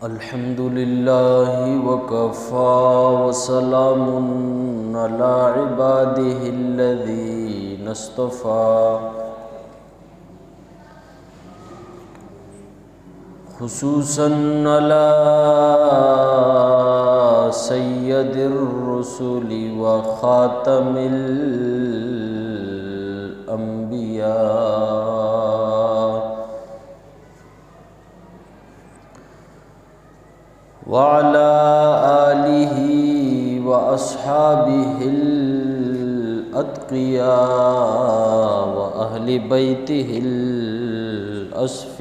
الحمد لله وكفى وسلام على عباده الذين اصطفى خصوصا على سيد الرسل وخاتم الأنبياء وعلى آله وأصحابه الأتقياء وأهل بيته الأصفياء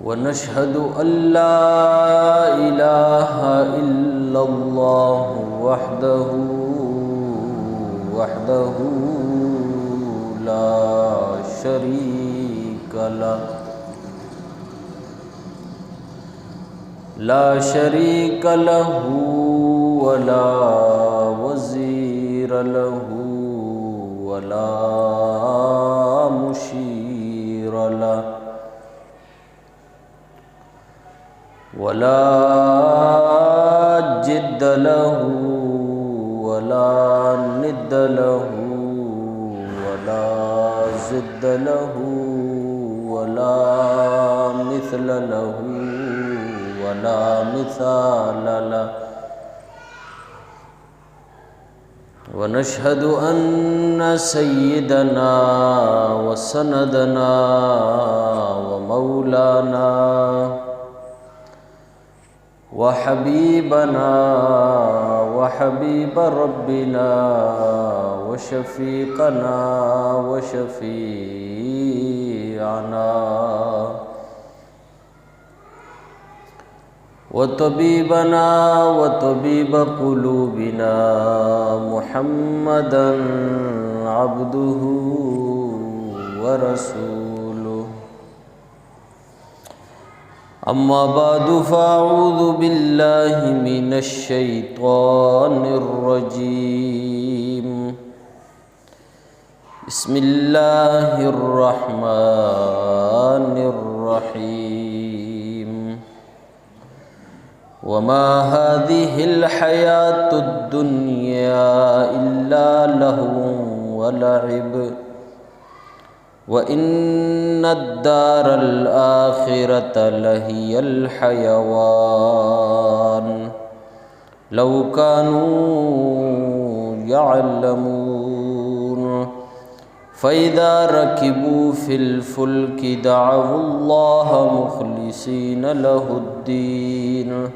ونشهد أن لا إله إلا الله وحده لا شريك له ولا وزير له ولا مشير له ولا جد له ولا ند له ولا ضد له ولا مثل له ولا مثال له ونشهد أن سيدنا وسندنا ومولانا وحبيبنا وحبيب ربنا وشفيقنا وشفيعنا وطبيبنا وطبيب قلوبنا محمدا عبده ورسوله. أما بعد فأعوذ بالله من الشيطان الرجيم. بسم الله الرحمن الرحيم. وما هذه الحياة الدنيا إلا لهو ولعب وإن الدار الآخرة لهي الحيوان لو كانوا يعلمون. فإذا ركبوا في الفلك دعوا الله مخلصين له الدين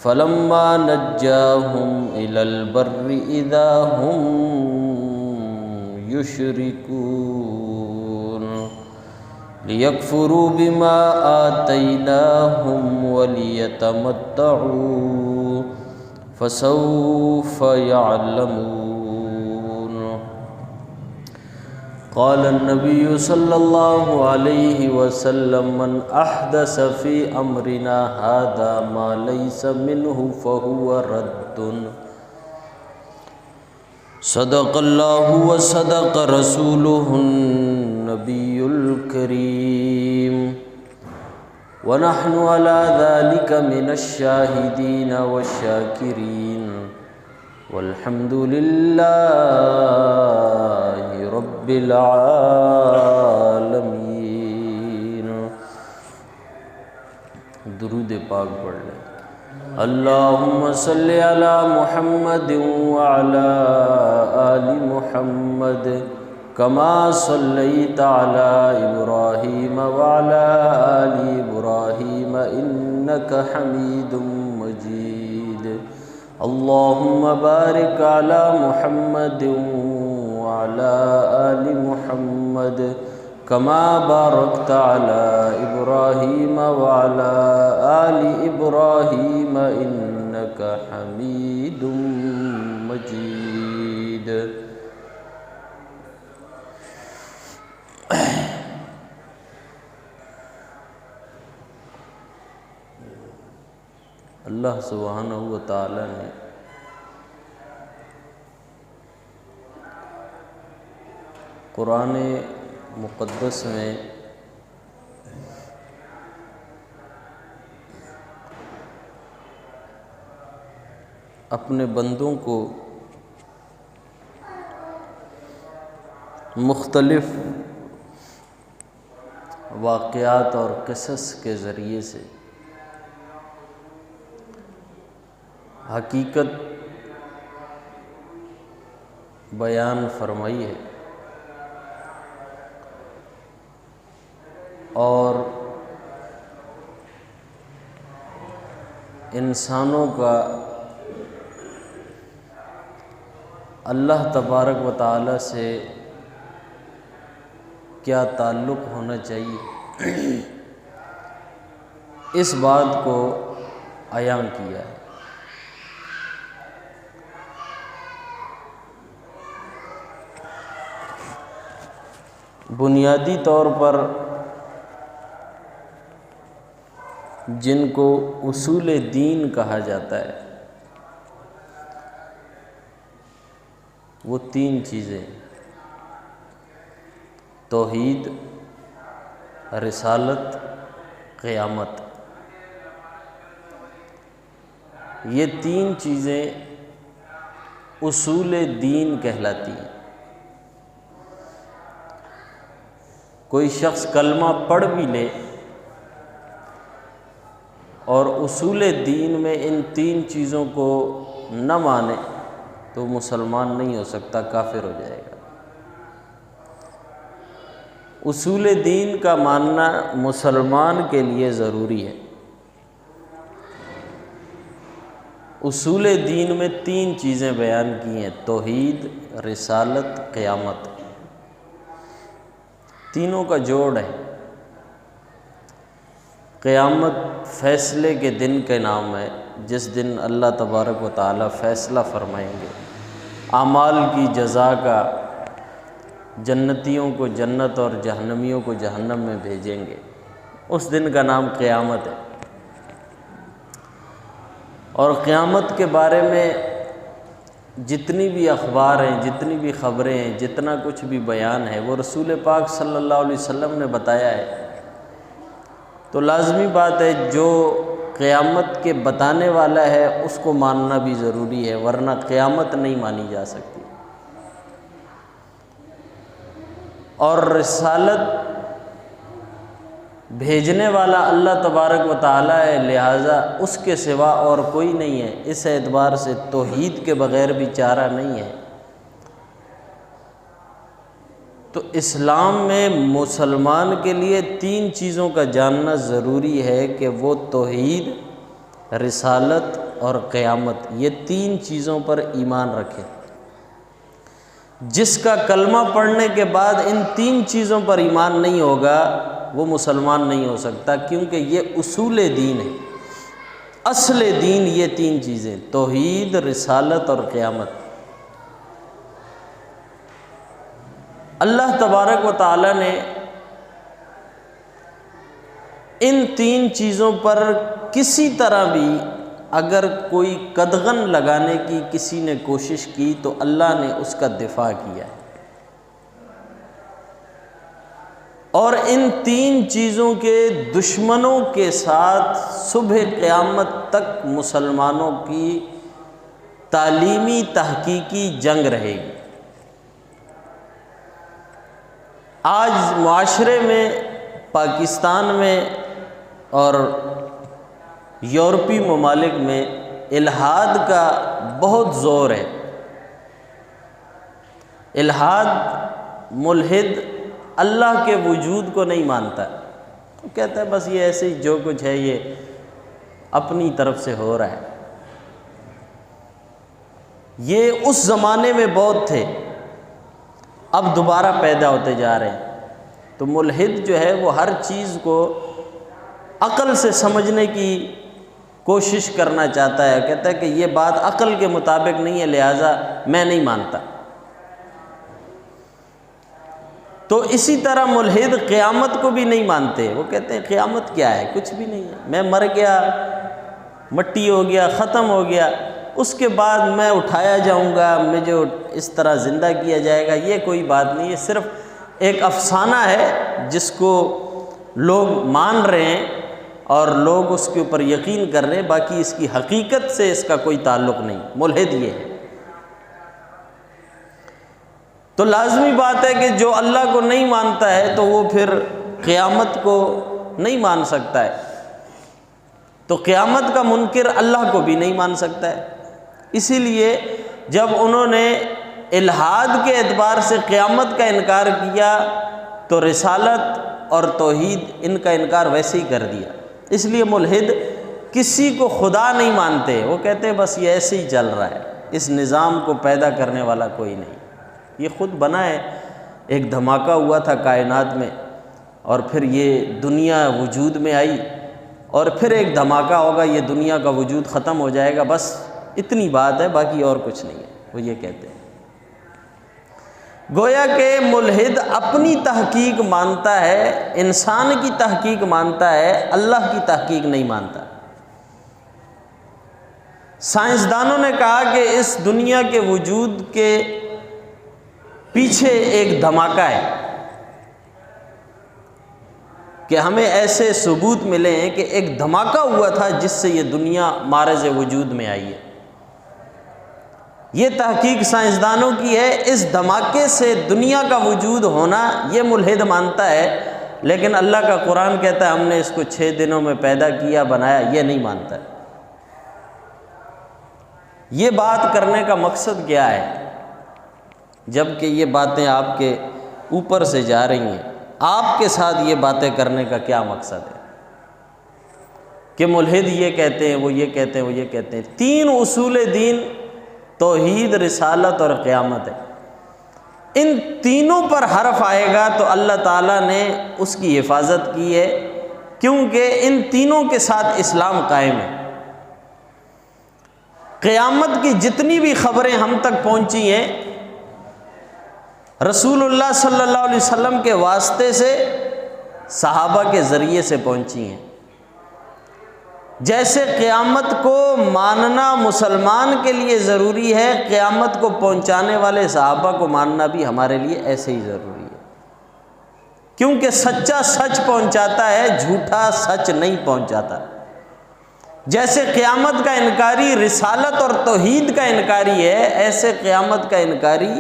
فلما نجاهم إلى البر إذا هم يشركون ليكفروا بما آتيناهم وليتمتعوا فسوف يعلمون. قال النبي صلى الله عليه وسلم من أحدث في أمرنا هذا ما ليس منه فهو رد. صدق الله وصدق رسوله النبي الكريم ونحن على ذلك من الشاهدين والشاكرين والحمد لله رب العالمين. درود پاک پڑھ لیں. اللهم صل على محمد وعلى آل محمد كما صليت على إبراهيم وعلى آل إبراهيم إنك حميد مجيد. اللهم بارك على محمد وعلى آل محمد كما باركت على إبراهيم وعلى آل إبراهيم إنك حميد مجيد. اللہ سبحانہ و تعالی نے قرآن مقدس میں اپنے بندوں کو مختلف واقعات اور قصص کے ذریعے سے حقیقت بیان فرمائی ہے اور انسانوں کا اللہ تبارک و تعالی سے کیا تعلق ہونا چاہیے اس بات کو عیاں کیا ہے۔ بنیادی طور پر جن کو اصول دین کہا جاتا ہے وہ تین چیزیں: توحید، رسالت، قیامت۔ یہ تین چیزیں اصول دین کہلاتی ہیں۔ کوئی شخص کلمہ پڑھ بھی لے اور اصول دین میں ان تین چیزوں کو نہ مانے تو مسلمان نہیں ہو سکتا، کافر ہو جائے گا۔ اصول دین کا ماننا مسلمان کے لیے ضروری ہے۔ اصول دین میں تین چیزیں بیان کی ہیں: توحید، رسالت، قیامت۔ تینوں کا جوڑ ہے۔ قیامت فیصلے کے دن کے نام ہے، جس دن اللہ تبارک و تعالی فیصلہ فرمائیں گے، اعمال کی جزا کا، جنتیوں کو جنت اور جہنمیوں کو جہنم میں بھیجیں گے۔ اس دن کا نام قیامت ہے۔ اور قیامت کے بارے میں جتنی بھی اخبار ہیں، جتنی بھی خبریں ہیں، جتنا کچھ بھی بیان ہے وہ رسول پاک صلی اللہ علیہ وسلم نے بتایا ہے۔ تو لازمی بات ہے جو قیامت کے بتانے والا ہے اس کو ماننا بھی ضروری ہے، ورنہ قیامت نہیں مانی جا سکتی۔ اور رسالت بھیجنے والا اللہ تبارک و تعالی ہے، لہٰذا اس کے سوا اور کوئی نہیں ہے۔ اس اعتبار سے توحید کے بغیر بھی چارہ نہیں ہے۔ تو اسلام میں مسلمان کے لیے تین چیزوں کا جاننا ضروری ہے کہ وہ توحید، رسالت اور قیامت، یہ تین چیزوں پر ایمان رکھے۔ جس کا کلمہ پڑھنے کے بعد ان تین چیزوں پر ایمان نہیں ہوگا وہ مسلمان نہیں ہو سکتا، کیونکہ یہ اصول دین ہے، اصل دین یہ تین چیزیں: توحید، رسالت اور قیامت۔ اللہ تبارک و تعالی نے ان تین چیزوں پر کسی طرح بھی اگر کوئی قدغن لگانے کی کسی نے کوشش کی تو اللہ نے اس کا دفاع کیا ہے۔ اور ان تین چیزوں کے دشمنوں کے ساتھ صبح قیامت تک مسلمانوں کی تعلیمی تحقیقی جنگ رہے گی۔ آج معاشرے میں، پاکستان میں اور یورپی ممالک میں الحاد کا بہت زور ہے۔ الحاد، ملحد اللہ کے وجود کو نہیں مانتا، وہ کہتا ہے بس یہ ایسے ہی جو کچھ ہے یہ اپنی طرف سے ہو رہا ہے۔ یہ اس زمانے میں بہت تھے، اب دوبارہ پیدا ہوتے جا رہے ہیں۔ تو ملحد جو ہے وہ ہر چیز کو عقل سے سمجھنے کی کوشش کرنا چاہتا ہے، کہتا ہے کہ یہ بات عقل کے مطابق نہیں ہے، لہٰذا میں نہیں مانتا۔ تو اسی طرح ملحد قیامت کو بھی نہیں مانتے، وہ کہتے ہیں قیامت کیا ہے، کچھ بھی نہیں ہے، میں مر گیا، مٹی ہو گیا، ختم ہو گیا، اس کے بعد میں اٹھایا جاؤں گا، مجھے اس طرح زندہ کیا جائے گا، یہ کوئی بات نہیں ہے، صرف ایک افسانہ ہے جس کو لوگ مان رہے ہیں اور لوگ اس کے اوپر یقین کر رہے ہیں، باقی اس کی حقیقت سے اس کا کوئی تعلق نہیں۔ ملحد یہ ہے۔ تو لازمی بات ہے کہ جو اللہ کو نہیں مانتا ہے تو وہ پھر قیامت کو نہیں مان سکتا ہے، تو قیامت کا منکر اللہ کو بھی نہیں مان سکتا ہے۔ اسی لیے جب انہوں نے الحاد کے اعتبار سے قیامت کا انکار کیا تو رسالت اور توحید ان کا انکار ویسے ہی کر دیا۔ اس لیے ملحد کسی کو خدا نہیں مانتے، وہ کہتے ہیں بس یہ ایسے ہی چل رہا ہے، اس نظام کو پیدا کرنے والا کوئی نہیں، یہ خود بنا ہے۔ ایک دھماکہ ہوا تھا کائنات میں اور پھر یہ دنیا وجود میں آئی، اور پھر ایک دھماکہ ہوگا، یہ دنیا کا وجود ختم ہو جائے گا، بس اتنی بات ہے، باقی اور کچھ نہیں ہے، وہ یہ کہتے ہیں۔ گویا کہ ملحد اپنی تحقیق مانتا ہے، انسان کی تحقیق مانتا ہے، اللہ کی تحقیق نہیں مانتا۔ سائنسدانوں نے کہا کہ اس دنیا کے وجود کے پیچھے ایک دھماکہ ہے، کہ ہمیں ایسے ثبوت ملے ہیں کہ ایک دھماکہ ہوا تھا جس سے یہ دنیا معرض وجود میں آئی ہے۔ یہ تحقیق سائنسدانوں کی ہے۔ اس دھماکے سے دنیا کا وجود ہونا یہ ملحد مانتا ہے، لیکن اللہ کا قرآن کہتا ہے ہم نے اس کو 6 دنوں میں پیدا کیا، بنایا، یہ نہیں مانتا ہے۔ یہ بات کرنے کا مقصد کیا ہے؟ جبکہ یہ باتیں آپ کے اوپر سے جا رہی ہیں، آپ کے ساتھ یہ باتیں کرنے کا کیا مقصد ہے؟ کہ ملحد یہ کہتے ہیں، وہ یہ کہتے ہیں، وہ یہ کہتے ہیں۔ 3 اصول دین، توحید، رسالت اور قیامت ہے۔ ان تینوں پر حرف آئے گا تو اللہ تعالیٰ نے اس کی حفاظت کی ہے، کیونکہ ان تینوں کے ساتھ اسلام قائم ہے۔ قیامت کی جتنی بھی خبریں ہم تک پہنچی ہیں رسول اللہ صلی اللہ علیہ وسلم کے واسطے سے، صحابہ کے ذریعے سے پہنچی ہیں۔ جیسے قیامت کو ماننا مسلمان کے لیے ضروری ہے، قیامت کو پہنچانے والے صحابہ کو ماننا بھی ہمارے لیے ایسے ہی ضروری ہے، کیونکہ سچا سچ پہنچاتا ہے، جھوٹا سچ نہیں پہنچاتا۔ جیسے قیامت کا انکاری رسالت اور توحید کا انکاری ہے، ایسے قیامت کا انکاری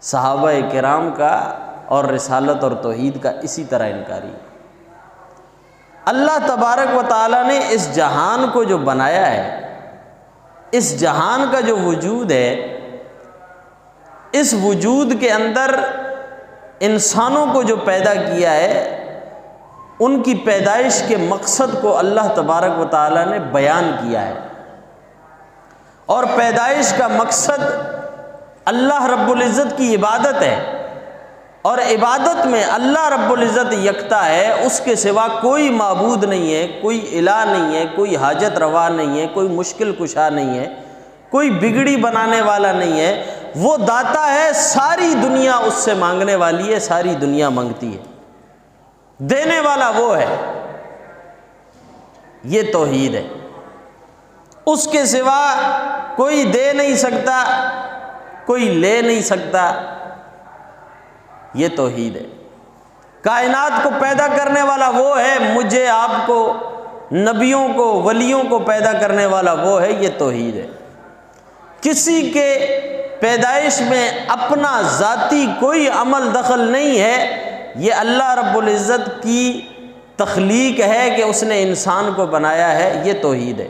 صحابہ کرام کا اور رسالت اور توحید کا اسی طرح انکاری ہے۔ اللہ تبارک و تعالیٰ نے اس جہان کو جو بنایا ہے، اس جہان کا جو وجود ہے، اس وجود کے اندر انسانوں کو جو پیدا کیا ہے، ان کی پیدائش کے مقصد کو اللہ تبارک و تعالیٰ نے بیان کیا ہے، اور پیدائش کا مقصد اللہ رب العزت کی عبادت ہے، اور عبادت میں اللہ رب العزت یکتا ہے، اس کے سوا کوئی معبود نہیں ہے، کوئی الہ نہیں ہے، کوئی حاجت روا نہیں ہے، کوئی مشکل کشا نہیں ہے، کوئی بگڑی بنانے والا نہیں ہے۔ وہ داتا ہے، ساری دنیا اس سے مانگنے والی ہے، ساری دنیا مانگتی ہے، دینے والا وہ ہے۔ یہ توحید ہے، اس کے سوا کوئی دے نہیں سکتا، کوئی لے نہیں سکتا، یہ توحید ہے۔ کائنات کو پیدا کرنے والا وہ ہے، مجھے، آپ کو، نبیوں کو، ولیوں کو پیدا کرنے والا وہ ہے، یہ توحید ہے۔ کسی کے پیدائش میں اپنا ذاتی کوئی عمل دخل نہیں ہے، یہ اللہ رب العزت کی تخلیق ہے کہ اس نے انسان کو بنایا ہے، یہ توحید ہے۔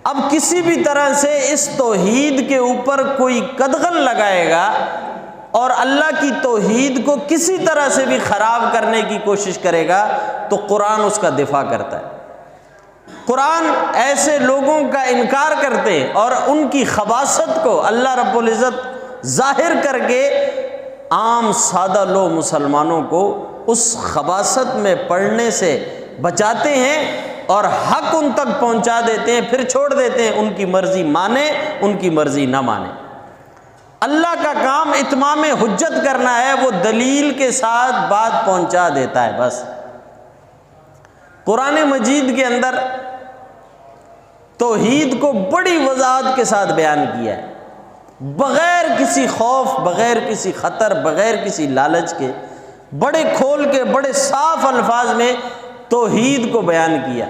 اب کسی بھی طرح سے اس توحید کے اوپر کوئی قدغن لگائے گا اور اللہ کی توحید کو کسی طرح سے بھی خراب کرنے کی کوشش کرے گا تو قرآن اس کا دفاع کرتا ہے۔ قرآن ایسے لوگوں کا انکار کرتے ہیں اور ان کی خباثت کو اللہ رب العزت ظاہر کر کے عام سادہ لو مسلمانوں کو اس خباثت میں پڑنے سے بچاتے ہیں اور حق ان تک پہنچا دیتے ہیں، پھر چھوڑ دیتے ہیں، ان کی مرضی مانے، ان کی مرضی نہ مانے۔ اللہ کا کام اتمام حجت کرنا ہے، وہ دلیل کے ساتھ بات پہنچا دیتا ہے بس۔ قرآن مجید کے اندر توحید کو بڑی وضاحت کے ساتھ بیان کیا ہے، بغیر کسی خوف، بغیر کسی خطر، بغیر کسی لالچ کے بڑے کھول کے بڑے صاف الفاظ میں توحید کو بیان کیا۔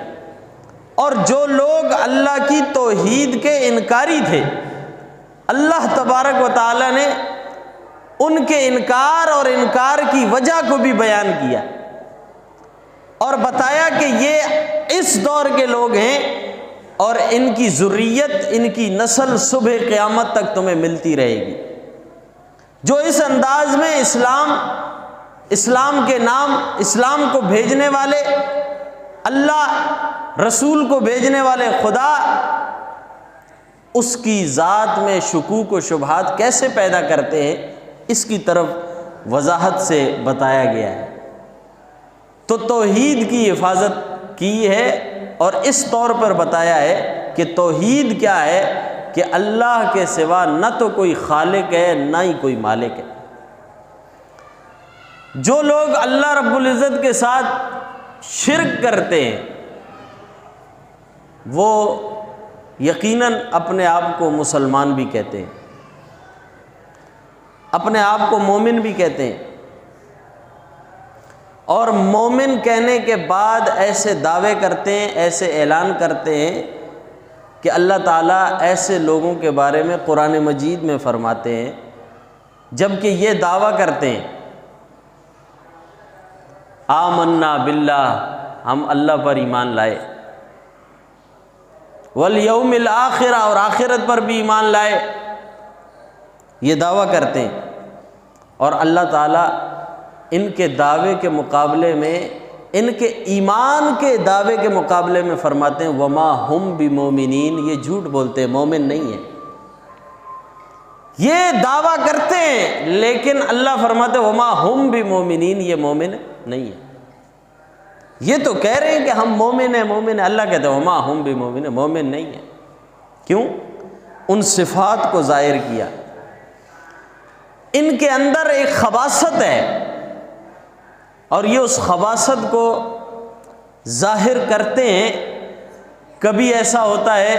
اور جو لوگ اللہ کی توحید کے انکاری تھے، اللہ تبارک و تعالیٰ نے ان کے انکار اور انکار کی وجہ کو بھی بیان کیا اور بتایا کہ یہ اس دور کے لوگ ہیں اور ان کی ذریت، ان کی نسل صبح قیامت تک تمہیں ملتی رہے گی، جو اس انداز میں اسلام کے نام، اسلام کو بھیجنے والے، اللہ رسول کو بھیجنے والے خدا، اس کی ذات میں شکوک و شبہات کیسے پیدا کرتے ہیں، اس کی طرف وضاحت سے بتایا گیا ہے۔ تو توحید کی حفاظت کی ہے اور اس طور پر بتایا ہے کہ توحید کیا ہے کہ اللہ کے سوا نہ تو کوئی خالق ہے نہ ہی کوئی مالک ہے۔ جو لوگ اللہ رب العزت کے ساتھ شرک کرتے ہیں وہ یقیناً اپنے آپ کو مسلمان بھی کہتے ہیں، اپنے آپ کو مومن بھی کہتے ہیں، اور مومن کہنے کے بعد ایسے دعوے کرتے ہیں، ایسے اعلان کرتے ہیں کہ اللہ تعالیٰ ایسے لوگوں کے بارے میں قرآن مجید میں فرماتے ہیں، جبکہ یہ دعویٰ کرتے ہیں آمنا باللہ، ہم اللہ پر ایمان لائے، والیوم الآخرہ، اور آخرت پر بھی ایمان لائے، یہ دعویٰ کرتے ہیں، اور اللہ تعالیٰ ان کے دعوے کے مقابلے میں، ان کے ایمان کے دعوے کے مقابلے میں فرماتے ہیں وما ہم بمومنین، یہ جھوٹ بولتے ہیں، مومن نہیں ہے۔ یہ دعویٰ کرتے ہیں لیکن اللہ فرماتے ہیں وما ہم بمومنین، یہ مومن نہیں ہے۔ یہ تو کہہ رہے ہیں کہ ہم مومن ہیں، مومن ہیں، اللہ کہتے ہیں وما ہم بمومن، مومن نہیں ہے۔ کیوں؟ ان صفات کو ظاہر کیا۔ ان کے اندر ایک خباثت ہے اور یہ اس خباثت کو ظاہر کرتے ہیں۔ کبھی ایسا ہوتا ہے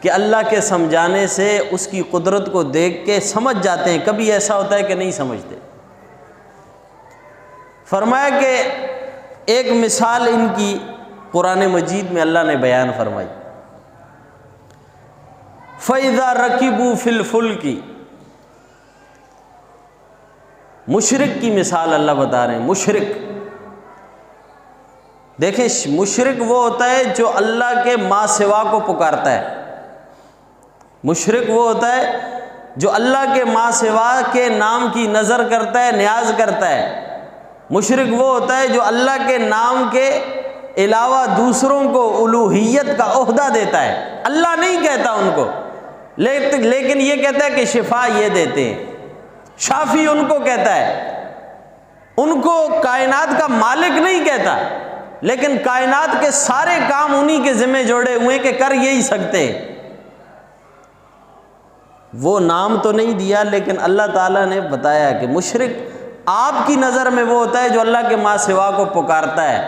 کہ اللہ کے سمجھانے سے اس کی قدرت کو دیکھ کے سمجھ جاتے ہیں، کبھی ایسا ہوتا ہے کہ نہیں سمجھتے۔ فرمایا کہ ایک مثال ان کی قرآن مجید میں اللہ نے بیان فرمائی، فَإِذَا رَكِبُوا فِي الْفُلْكِ، مشرک کی مثال اللہ بتا رہے ہیں۔ مشرک، دیکھیں مشرک وہ ہوتا ہے جو اللہ کے ما سوا کو پکارتا ہے۔ مشرک وہ ہوتا ہے جو اللہ کے ما سوا کے نام کی نظر کرتا ہے، نیاز کرتا ہے۔ مشرک وہ ہوتا ہے جو اللہ کے نام کے علاوہ دوسروں کو الوہیت کا عہدہ دیتا ہے، اللہ نہیں کہتا ان کو، لیکن یہ کہتا ہے کہ شفا یہ دیتے ہیں، شافی ان کو کہتا ہے، ان کو کائنات کا مالک نہیں کہتا، لیکن کائنات کے سارے کام انہی کے ذمہ جوڑے ہوئے کہ کر یہی سکتے ہیں۔ وہ نام تو نہیں دیا لیکن اللہ تعالیٰ نے بتایا کہ مشرک آپ کی نظر میں وہ ہوتا ہے جو اللہ کے ما سوا کو پکارتا ہے۔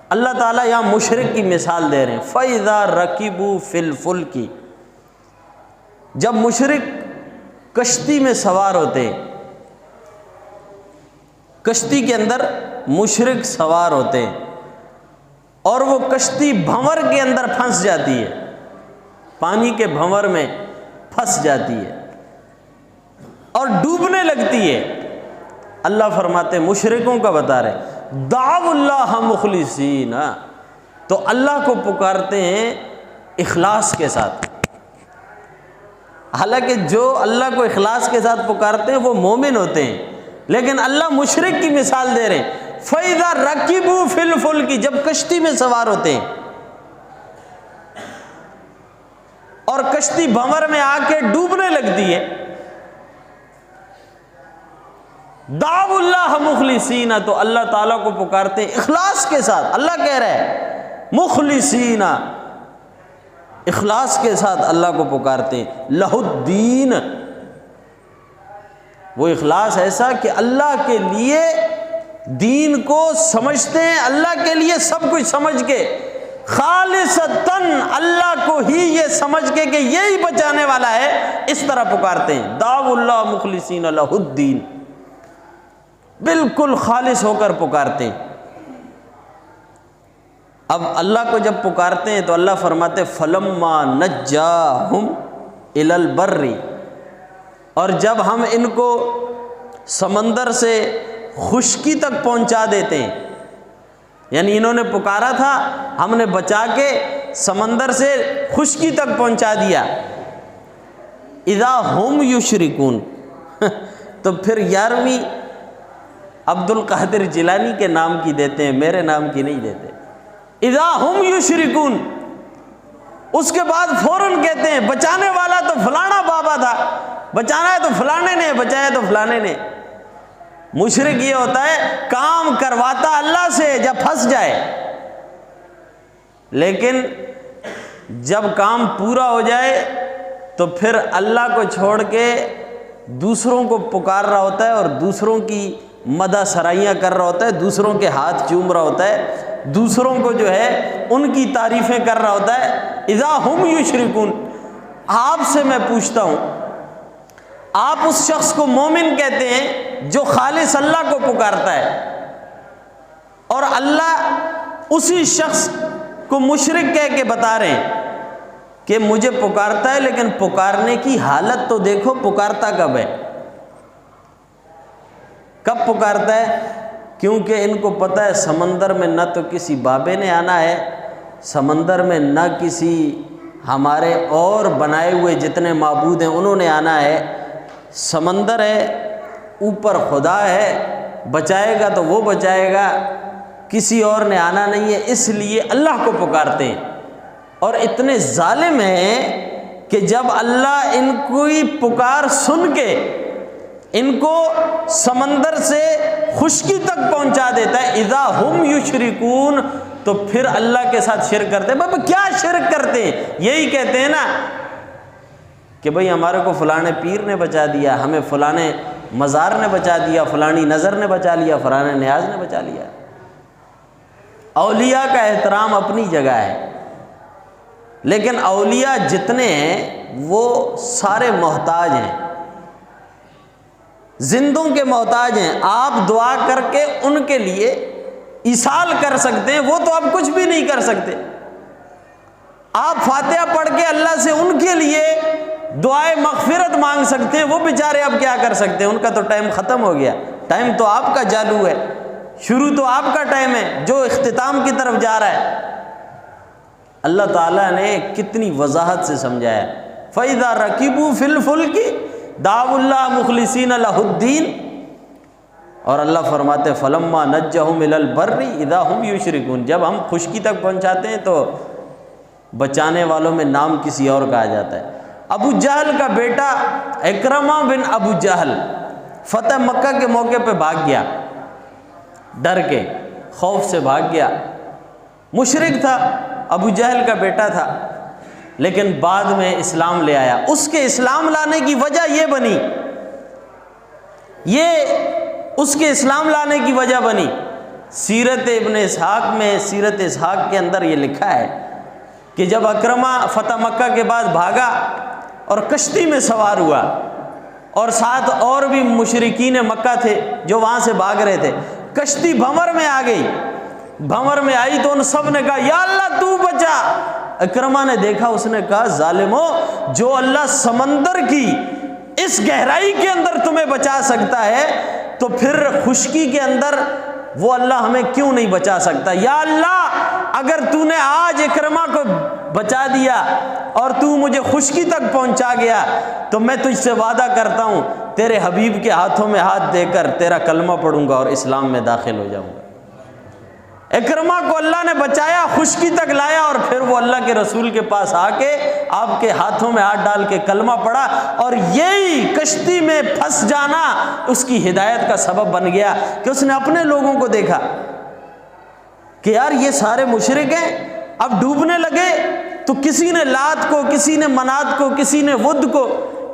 اللہ تعالیٰ یہاں مشرک کی مثال دے رہے ہیں، فَإِذَا رَكِبُوا فِي الْفُلْكِ، جب مشرک کشتی میں سوار ہوتے ہیں، کشتی کے اندر مشرک سوار ہوتے ہیں اور وہ کشتی بھنور کے اندر پھنس جاتی ہے، پانی کے بھنور میں پھنس جاتی ہے اور ڈوبنے لگتی ہے۔ اللہ فرماتے ہیں مشرکوں کا بتا رہے دعوا اللہ مخلصین، تو اللہ کو پکارتے ہیں اخلاص کے ساتھ۔ حالانکہ جو اللہ کو اخلاص کے ساتھ پکارتے ہیں وہ مومن ہوتے ہیں، لیکن اللہ مشرک کی مثال دے رہے ہیں فَإِذَا رَكِبُوا فِي الْفُلْكِ، جب کشتی میں سوار ہوتے ہیں اور کشتی بھنور میں آ کے ڈوبنے لگتی ہے، دعوا اللہ مخلصین، تو اللہ تعالیٰ کو پکارتے ہیں اخلاص کے ساتھ۔ اللہ کہہ رہا ہے مخلصین، اخلاص کے ساتھ اللہ کو پکارتے ہیں، لہ الدین، وہ اخلاص ایسا کہ اللہ کے لیے دین کو سمجھتے ہیں، اللہ کے لیے سب کچھ سمجھ کے خالصتاً اللہ کو ہی یہ سمجھ کے کہ یہی بچانے والا ہے، اس طرح پکارتے ہیں۔ دعوا اللہ مخلصین لہ الدین، بالکل خالص ہو کر پکارتے ہیں۔ اب اللہ کو جب پکارتے ہیں تو اللہ فرماتے فلما نجاہم الی البر، اور جب ہم ان کو سمندر سے خشکی تک پہنچا دیتے ہیں، یعنی انہوں نے پکارا تھا، ہم نے بچا کے سمندر سے خشکی تک پہنچا دیا، اذا ہم یشرکون تو پھر 11ویں عبد القادر جیلانی کے نام کی دیتے ہیں، میرے نام کی نہیں دیتے، اذا ہم یشرکون۔ اس کے بعد فوراً کہتے ہیں بچانے والا تو فلانا بابا تھا، بچانا ہے تو فلانے نے، بچایا تو فلانے نے۔ مشرک یہ ہوتا ہے کام کرواتا اللہ سے جب پھنس جائے، لیکن جب کام پورا ہو جائے تو پھر اللہ کو چھوڑ کے دوسروں کو پکار رہا ہوتا ہے، اور دوسروں کی مدح سرائیاں کر رہا ہوتا ہے، دوسروں کے ہاتھ چوم رہا ہوتا ہے، دوسروں کو جو ہے ان کی تعریفیں کر رہا ہوتا ہے۔ اذا ہم یشرکون۔ آپ سے میں پوچھتا ہوں، آپ اس شخص کو مومن کہتے ہیں جو خالص اللہ کو پکارتا ہے، اور اللہ اسی شخص کو مشرک کہہ کے بتا رہے ہیں کہ مجھے پکارتا ہے، لیکن پکارنے کی حالت تو دیکھو، پکارتا کب ہے، کب پکارتا ہے؟ کیونکہ ان کو پتہ ہے سمندر میں نہ تو کسی بابے نے آنا ہے، سمندر میں نہ کسی ہمارے اور بنائے ہوئے جتنے معبود ہیں انہوں نے آنا ہے، سمندر ہے، اوپر خدا ہے، بچائے گا تو وہ بچائے گا، کسی اور نے آنا نہیں ہے، اس لیے اللہ کو پکارتے ہیں۔ اور اتنے ظالم ہیں کہ جب اللہ ان کی پکار سن کے ان کو سمندر سے خشکی تک پہنچا دیتا ہے، اذا ہم یشرکون، تو پھر اللہ کے ساتھ شرک کرتے ہیں۔ بابا کیا شرک کرتے ہیں؟ یہی کہتے ہیں نا کہ بھئی ہمارے کو فلانے پیر نے بچا دیا، ہمیں فلانے مزار نے بچا دیا، فلانی نظر نے بچا لیا، فلانے نیاز نے بچا لیا۔ اولیاء کا احترام اپنی جگہ ہے، لیکن اولیاء جتنے ہیں وہ سارے محتاج ہیں، زندوں کے محتاج ہیں۔ آپ دعا کر کے ان کے لیے ایصال کر سکتے ہیں، وہ تو آپ کچھ بھی نہیں کر سکتے۔ آپ فاتحہ پڑھ کے اللہ سے ان کے لیے دعائے مغفرت مانگ سکتے ہیں، وہ بیچارے اب کیا کر سکتے ہیں، ان کا تو ٹائم ختم ہو گیا۔ ٹائم تو آپ کا چالو ہے، شروع تو آپ کا ٹائم ہے جو اختتام کی طرف جا رہا ہے۔ اللہ تعالیٰ نے کتنی وضاحت سے سمجھایا، فَإِذَا رَكِبُوا فِي الْفُلْكِ دعوا اللہ مخلصین لہ الدین، اور اللہ فرماتے فلما نجہم الی البر اذا ہم یشرکون، جب ہم خشکی تک پہنچاتے ہیں تو بچانے والوں میں نام کسی اور کا آ جاتا ہے۔ ابو جہل کا بیٹا اکرمہ بن ابو جہل فتح مکہ کے موقع پہ بھاگ گیا، ڈر کے خوف سے بھاگ گیا، مشرک تھا، ابو جہل کا بیٹا تھا، لیکن بعد میں اسلام لے آیا۔ اس کے اسلام لانے کی وجہ یہ بنی، یہ اس کے اسلام لانے کی وجہ بنی، سیرت ابن اسحاق میں، سیرت اسحاق کے اندر یہ لکھا ہے کہ جب اکرمہ فتح مکہ کے بعد بھاگا اور کشتی میں سوار ہوا، اور ساتھ اور بھی مشرکین مکہ تھے جو وہاں سے بھاگ رہے تھے، کشتی بھنور میں آ گئی، بھنور میں آئی تو ان سب نے کہا یا اللہ تو بچا۔ اکرمہ نے دیکھا، اس نے کہا ظالمو، جو اللہ سمندر کی اس گہرائی کے اندر تمہیں بچا سکتا ہے تو پھر خشکی کے اندر وہ اللہ ہمیں کیوں نہیں بچا سکتا؟ یا اللہ اگر تو نے آج اکرمہ کو بچا دیا اور تو مجھے خشکی تک پہنچا گیا تو میں تجھ سے وعدہ کرتا ہوں تیرے حبیب کے ہاتھوں میں ہاتھ دے کر تیرا کلمہ پڑھوں گا اور اسلام میں داخل ہو جاؤں گا۔ اکرمہ کو اللہ نے بچایا، خشکی تک لایا، اور پھر وہ اللہ کے رسول کے پاس آ کے آپ کے ہاتھوں میں ہاتھ ڈال کے کلمہ پڑھا، اور یہی کشتی میں پھنس جانا اس کی ہدایت کا سبب بن گیا کہ اس نے اپنے لوگوں کو دیکھا کہ یار یہ سارے مشرک ہیں، اب ڈوبنے لگے تو کسی نے لات کو، کسی نے منات کو، کسی نے ود کو،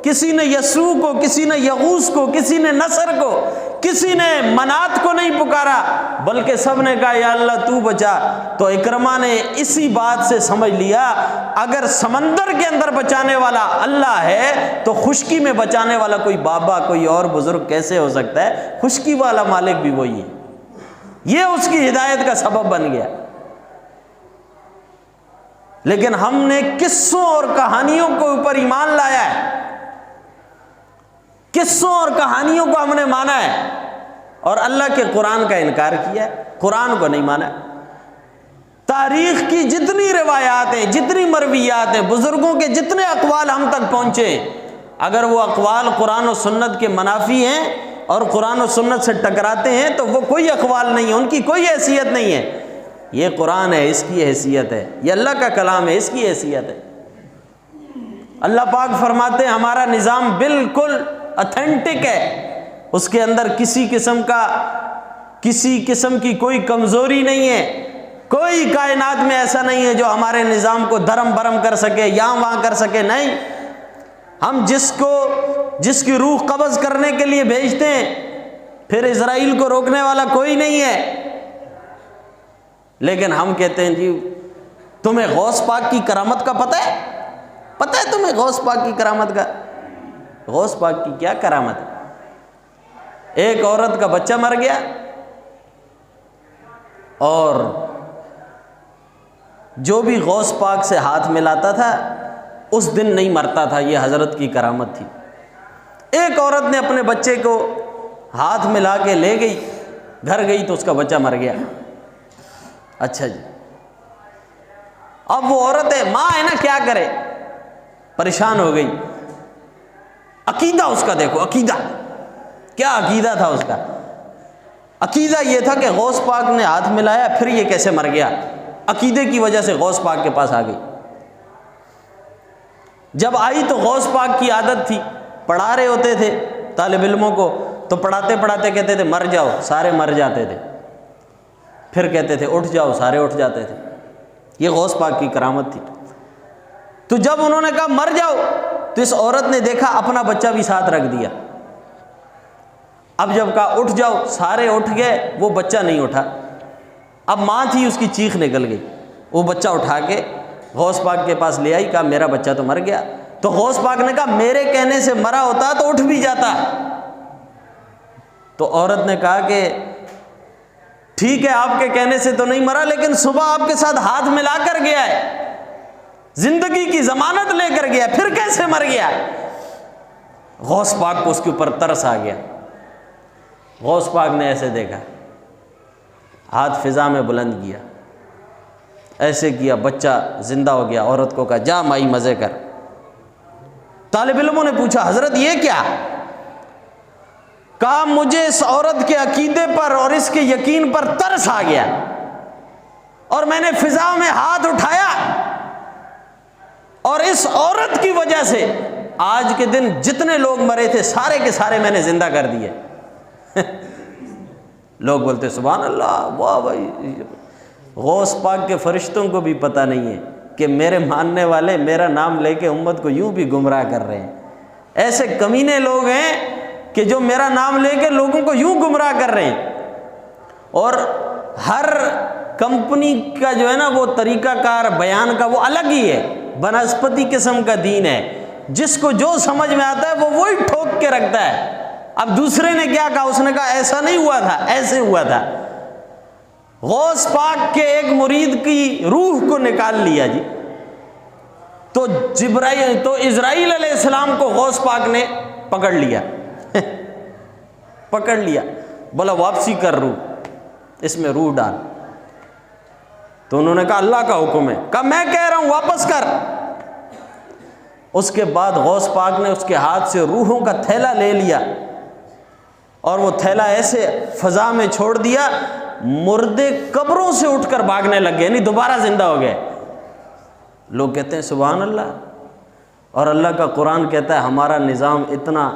کسی نے یسوع کو، کسی نے یغوث کو، کسی نے نصر کو، کسی نے منات کو نہیں پکارا بلکہ سب نے کہا یا اللہ تو بچا۔ تو اکرمہ نے اسی بات سے سمجھ لیا اگر سمندر کے اندر بچانے والا اللہ ہے تو خشکی میں بچانے والا کوئی بابا کوئی اور بزرگ کیسے ہو سکتا ہے؟ خشکی والا مالک بھی وہی ہے۔ یہ اس کی ہدایت کا سبب بن گیا۔ لیکن ہم نے قصوں اور کہانیوں کے اوپر ایمان لایا ہے، قصوں اور کہانیوں کو ہم نے مانا ہے اور اللہ کے قرآن کا انکار کیا ہے، قرآن کو نہیں مانا۔ تاریخ کی جتنی روایات ہیں، جتنی مرویات ہیں، بزرگوں کے جتنے اقوال ہم تک پہنچے، اگر وہ اقوال قرآن و سنت کے منافی ہیں اور قرآن و سنت سے ٹکراتے ہیں تو وہ کوئی اقوال نہیں ہے، ان کی کوئی حیثیت نہیں ہے۔ یہ قرآن ہے، اس کی حیثیت ہے، یہ اللہ کا کلام ہے، اس کی حیثیت ہے۔ اللہ پاک فرماتے ہیں ہمارا نظام بالکل اتھینٹک ہے، اس کے اندر کسی قسم کی کوئی کمزوری نہیں ہے، کوئی کائنات میں ایسا نہیں ہے جو ہمارے نظام کو دھرم برم کر سکے، یہاں وہاں کر سکے۔ نہیں، ہم جس کی روح قبض کرنے کے لیے بھیجتے ہیں پھر اسرائیل کو روکنے والا کوئی نہیں ہے۔ لیکن ہم کہتے ہیں جی تمہیں غوث پاک کی کرامت کا پتہ ہے؟ پتہ ہے تمہیں غوث پاک کی کرامت کا؟ غوث پاک کی کیا کرامت ہے؟ ایک عورت کا بچہ مر گیا اور جو بھی غوث پاک سے ہاتھ ملاتا تھا اس دن نہیں مرتا تھا، یہ حضرت کی کرامت تھی۔ ایک عورت نے اپنے بچے کو ہاتھ ملا کے لے گئی، گھر گئی تو اس کا بچہ مر گیا۔ اچھا جی، اب وہ عورت ہے، ماں ہے نا، کیا کرے؟ پریشان ہو گئی۔ عقیدہ اس کا دیکھو، عقیدہ کیا عقیدہ تھا اس کا؟ عقیدہ یہ تھا کہ غوث پاک نے ہاتھ ملایا، پھر یہ کیسے مر گیا؟ عقیدے کی وجہ سے غوث پاک کے پاس آ گئی۔ جب آئی تو غوث پاک کی عادت تھی، پڑھا رہے ہوتے تھے طالب علموں کو، تو پڑھاتے پڑھاتے کہتے تھے مر جاؤ، سارے مر جاتے تھے، پھر کہتے تھے اٹھ جاؤ، سارے اٹھ جاتے تھے۔ یہ غوث پاک کی کرامت تھی۔ تو جب انہوں نے کہا مر جاؤ تو اس عورت نے دیکھا اپنا بچہ بھی ساتھ رکھ دیا۔ اب جب کہا اٹھ جاؤ، سارے اٹھ گئے، وہ بچہ نہیں اٹھا۔ اب ماں تھی، اس کی چیخ نکل گئی، وہ بچہ اٹھا کے غوث پاک کے پاس لے آئی، کہا میرا بچہ تو مر گیا۔ تو غوث پاک نے کہا میرے کہنے سے مرا ہوتا تو اٹھ بھی جاتا۔ تو عورت نے کہا کہ ٹھیک ہے آپ کے کہنے سے تو نہیں مرا، لیکن صبح آپ کے ساتھ ہاتھ ملا کر گیا ہے، زندگی کی ضمانت لے کر گیا، پھر کیسے مر گیا؟ غوث پاک کو اس کے اوپر ترس آ گیا۔ غوث پاک نے ایسے دیکھا، ہاتھ فضا میں بلند کیا، ایسے کیا، بچہ زندہ ہو گیا۔ عورت کو کہا جا مائی مزے کر۔ طالب علموں نے پوچھا حضرت یہ کیا؟ کہا مجھے اس عورت کے عقیدے پر اور اس کے یقین پر ترس آ گیا اور میں نے فضا میں ہاتھ اٹھایا، اور اس عورت کی وجہ سے آج کے دن جتنے لوگ مرے تھے سارے کے سارے میں نے زندہ کر دیے۔ لوگ بولتے سبحان اللہ، واہ بھائی، غوث پاک کے فرشتوں کو بھی پتہ نہیں ہے کہ میرے ماننے والے میرا نام لے کے امت کو یوں بھی گمراہ کر رہے ہیں۔ ایسے کمینے لوگ ہیں کہ جو میرا نام لے کے لوگوں کو یوں گمراہ کر رہے ہیں۔ اور ہر کمپنی کا جو ہے نا وہ طریقہ کار بیان کا وہ الگ ہی ہے، بنسپتی قسم کا دین ہے، جس کو جو سمجھ میں آتا ہے وہ وہی ٹھوک کے رکھتا ہے۔ اب دوسرے نے کیا کہا؟ اس نے کہا ایسا نہیں ہوا تھا، ایسے ہوا تھا۔ غوث پاک کے ایک مرید کی روح کو نکال لیا جی، تو اسرائیل علیہ السلام کو غوث پاک نے پکڑ لیا پکڑ لیا، بولا واپسی کر روح، اس میں روح ڈال۔ تو انہوں نے کہا اللہ کا حکم ہے، کہا میں کہہ رہا ہوں واپس کر۔ اس کے بعد غوث پاک نے اس کے ہاتھ سے روحوں کا تھیلا لے لیا اور وہ تھیلا ایسے فضا میں چھوڑ دیا، مردے قبروں سے اٹھ کر بھاگنے لگ گئے، یعنی دوبارہ زندہ ہو گئے۔ لوگ کہتے ہیں سبحان اللہ، اور اللہ کا قرآن کہتا ہے ہمارا نظام اتنا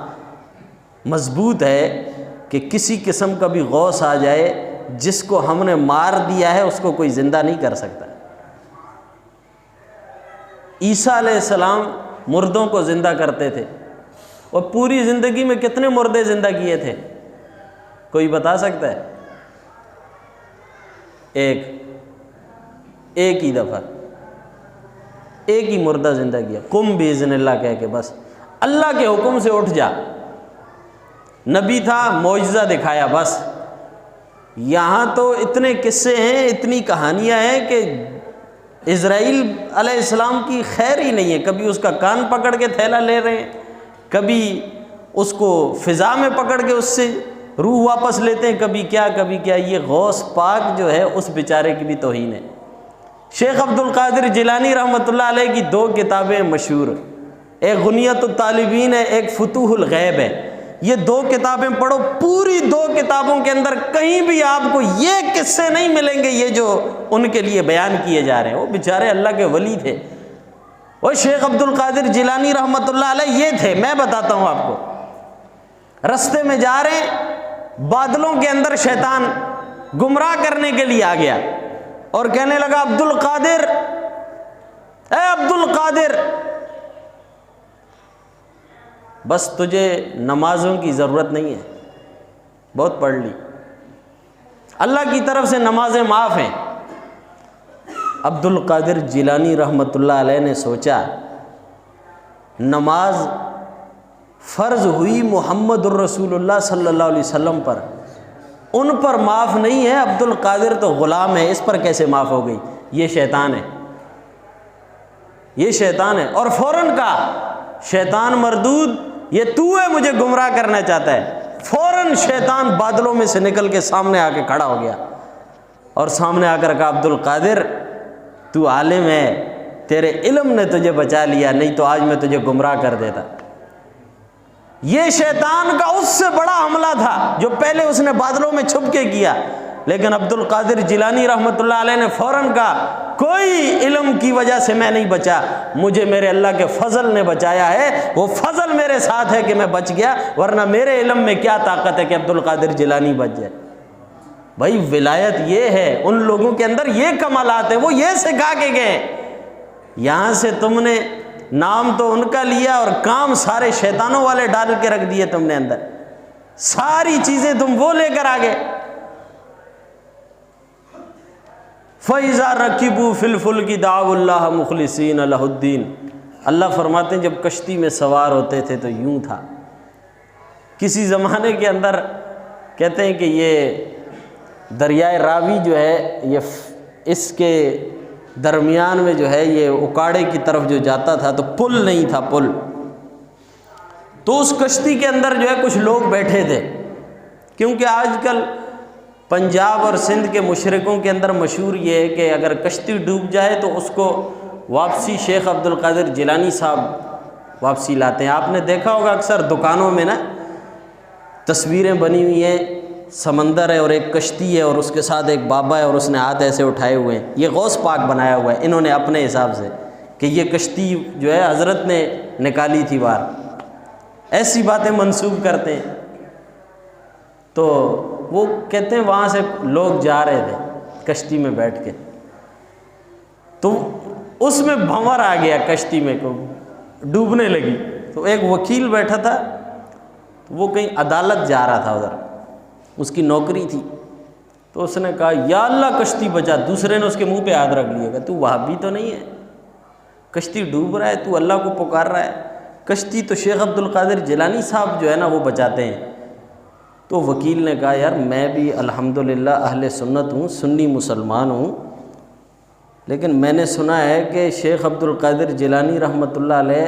مضبوط ہے کہ کسی قسم کا بھی غوث آ جائے، جس کو ہم نے مار دیا ہے اس کو کوئی زندہ نہیں کر سکتا۔ عیسیٰ علیہ السلام مردوں کو زندہ کرتے تھے، اور پوری زندگی میں کتنے مردے زندہ کیے تھے؟ کوئی بتا سکتا ہے؟ ایک ہی دفعہ ایک ہی مردہ زندہ کیا، قم باذن اللہ کہہ کے، بس اللہ کے حکم سے اٹھ جا، نبی تھا، معجزہ دکھایا بس۔ یہاں تو اتنے قصے ہیں، اتنی کہانیاں ہیں کہ اسرائیل علیہ السلام کی خیر ہی نہیں ہے، کبھی اس کا کان پکڑ کے تھیلا لے رہے ہیں، کبھی اس کو فضا میں پکڑ کے اس سے روح واپس لیتے ہیں، کبھی کیا۔ یہ غوث پاک جو ہے اس بیچارے کی بھی توہین ہے۔ شیخ عبد القادر جیلانی رحمۃ اللہ علیہ کی 2 کتابیں مشہور، ایک غنیۃ الطالبین ہے، ایک فتوح الغیب ہے۔ یہ 2 کتابیں پڑھو، پوری 2 کتابوں کے اندر کہیں بھی آپ کو یہ قصے نہیں ملیں گے یہ جو ان کے لیے بیان کیے جا رہے ہیں۔ وہ بیچارے اللہ کے ولی تھے، وہ شیخ عبد القادر جیلانی رحمۃ اللہ علیہ یہ تھے۔ میں بتاتا ہوں آپ کو، رستے میں جا رہے ہیں، بادلوں کے اندر شیطان گمراہ کرنے کے لیے آ گیا اور کہنے لگا عبد القادر، اے عبد القادر، بس تجھے نمازوں کی ضرورت نہیں ہے، بہت پڑھ لی، اللہ کی طرف سے نمازیں معاف ہیں۔ عبد القادر جیلانی رحمۃ اللہ علیہ نے سوچا نماز فرض ہوئی محمد الرسول اللہ صلی اللہ علیہ وسلم پر، ان پر معاف نہیں ہے، عبد القادر تو غلام ہے، اس پر کیسے معاف ہو گئی؟ یہ شیطان ہے، یہ شیطان ہے۔ اور فوراً کہا شیطان مردود، یہ تو ہے مجھے گمراہ کرنا چاہتا ہے۔ فوراً شیطان بادلوں میں سے نکل کے سامنے آ کے کھڑا ہو گیا اور سامنے آ کر کہا عبد القادر تو عالم ہے، تیرے علم نے تجھے بچا لیا، نہیں تو آج میں تجھے گمراہ کر دیتا۔ یہ شیطان کا اس سے بڑا حملہ تھا جو پہلے اس نے بادلوں میں چھپ کے کیا، لیکن عبد القادر جیلانی رحمۃ اللہ علیہ نے فوراً کہا کوئی علم کی وجہ سے میں نہیں بچا، مجھے میرے اللہ کے فضل نے بچایا ہے، وہ فضل میرے ساتھ ہے کہ میں بچ گیا، ورنہ میرے علم میں کیا طاقت ہے کہ عبد القادر جیلانی بچ جائے۔ بھائی ولایت یہ ہے، ان لوگوں کے اندر یہ کمالات ہیں، وہ یہ سکھا کے گئے۔ یہاں سے تم نے نام تو ان کا لیا اور کام سارے شیطانوں والے ڈال کے رکھ دیے تم نے اندر، ساری چیزیں تم وہ لے کر آگے۔ فَإِذَا رَكِبُوا فِي الْفُلْكِ دَعَوُا اللَّهَ مُخْلِصِينَ لَهُ الدِّينَ۔ اللہ فرماتے ہیں جب کشتی میں سوار ہوتے تھے تو یوں تھا، کسی زمانے کے اندر کہتے ہیں کہ یہ دریائے راوی جو ہے یہ اس کے درمیان میں جو ہے یہ اکاڑے کی طرف جو جاتا تھا تو پل نہیں تھا، پل، تو اس کشتی کے اندر جو ہے کچھ لوگ بیٹھے تھے، کیونکہ آج کل پنجاب اور سندھ کے مشرقوں کے اندر مشہور یہ ہے کہ اگر کشتی ڈوب جائے تو اس کو واپسی شیخ عبد القادر جیلانی صاحب واپسی لاتے ہیں۔ آپ نے دیکھا ہوگا اکثر دکانوں میں نا تصویریں بنی ہوئی ہیں، سمندر ہے اور ایک کشتی ہے اور اس کے ساتھ ایک بابا ہے اور اس نے ہاتھ ایسے اٹھائے ہوئے ہیں، یہ غوث پاک بنایا ہوا ہے انہوں نے اپنے حساب سے کہ یہ کشتی جو ہے حضرت نے نکالی تھی باہر، ایسی باتیں منسوب کرتے ہیں۔ تو وہ کہتے ہیں وہاں سے لوگ جا رہے تھے کشتی میں بیٹھ کے، تو اس میں بھنور آ گیا کشتی میں کو ڈوبنے لگی، تو ایک وکیل بیٹھا تھا، تو وہ کہیں عدالت جا رہا تھا ادھر، اس کی نوکری تھی، تو اس نے کہا یا اللہ کشتی بچا، دوسرے نے اس کے منہ پہ ہاتھ رکھ لیا، کہ تو وہابی تو نہیں ہے، کشتی ڈوب رہا ہے تو اللہ کو پکار رہا ہے، کشتی تو شیخ عبد القادر جیلانی صاحب جو ہے نا وہ بچاتے ہیں۔ تو وکیل نے کہا یار میں بھی الحمدللہ اہل سنت ہوں، سنی مسلمان ہوں، لیکن میں نے سنا ہے کہ شیخ عبد القادر جیلانی رحمۃ اللہ علیہ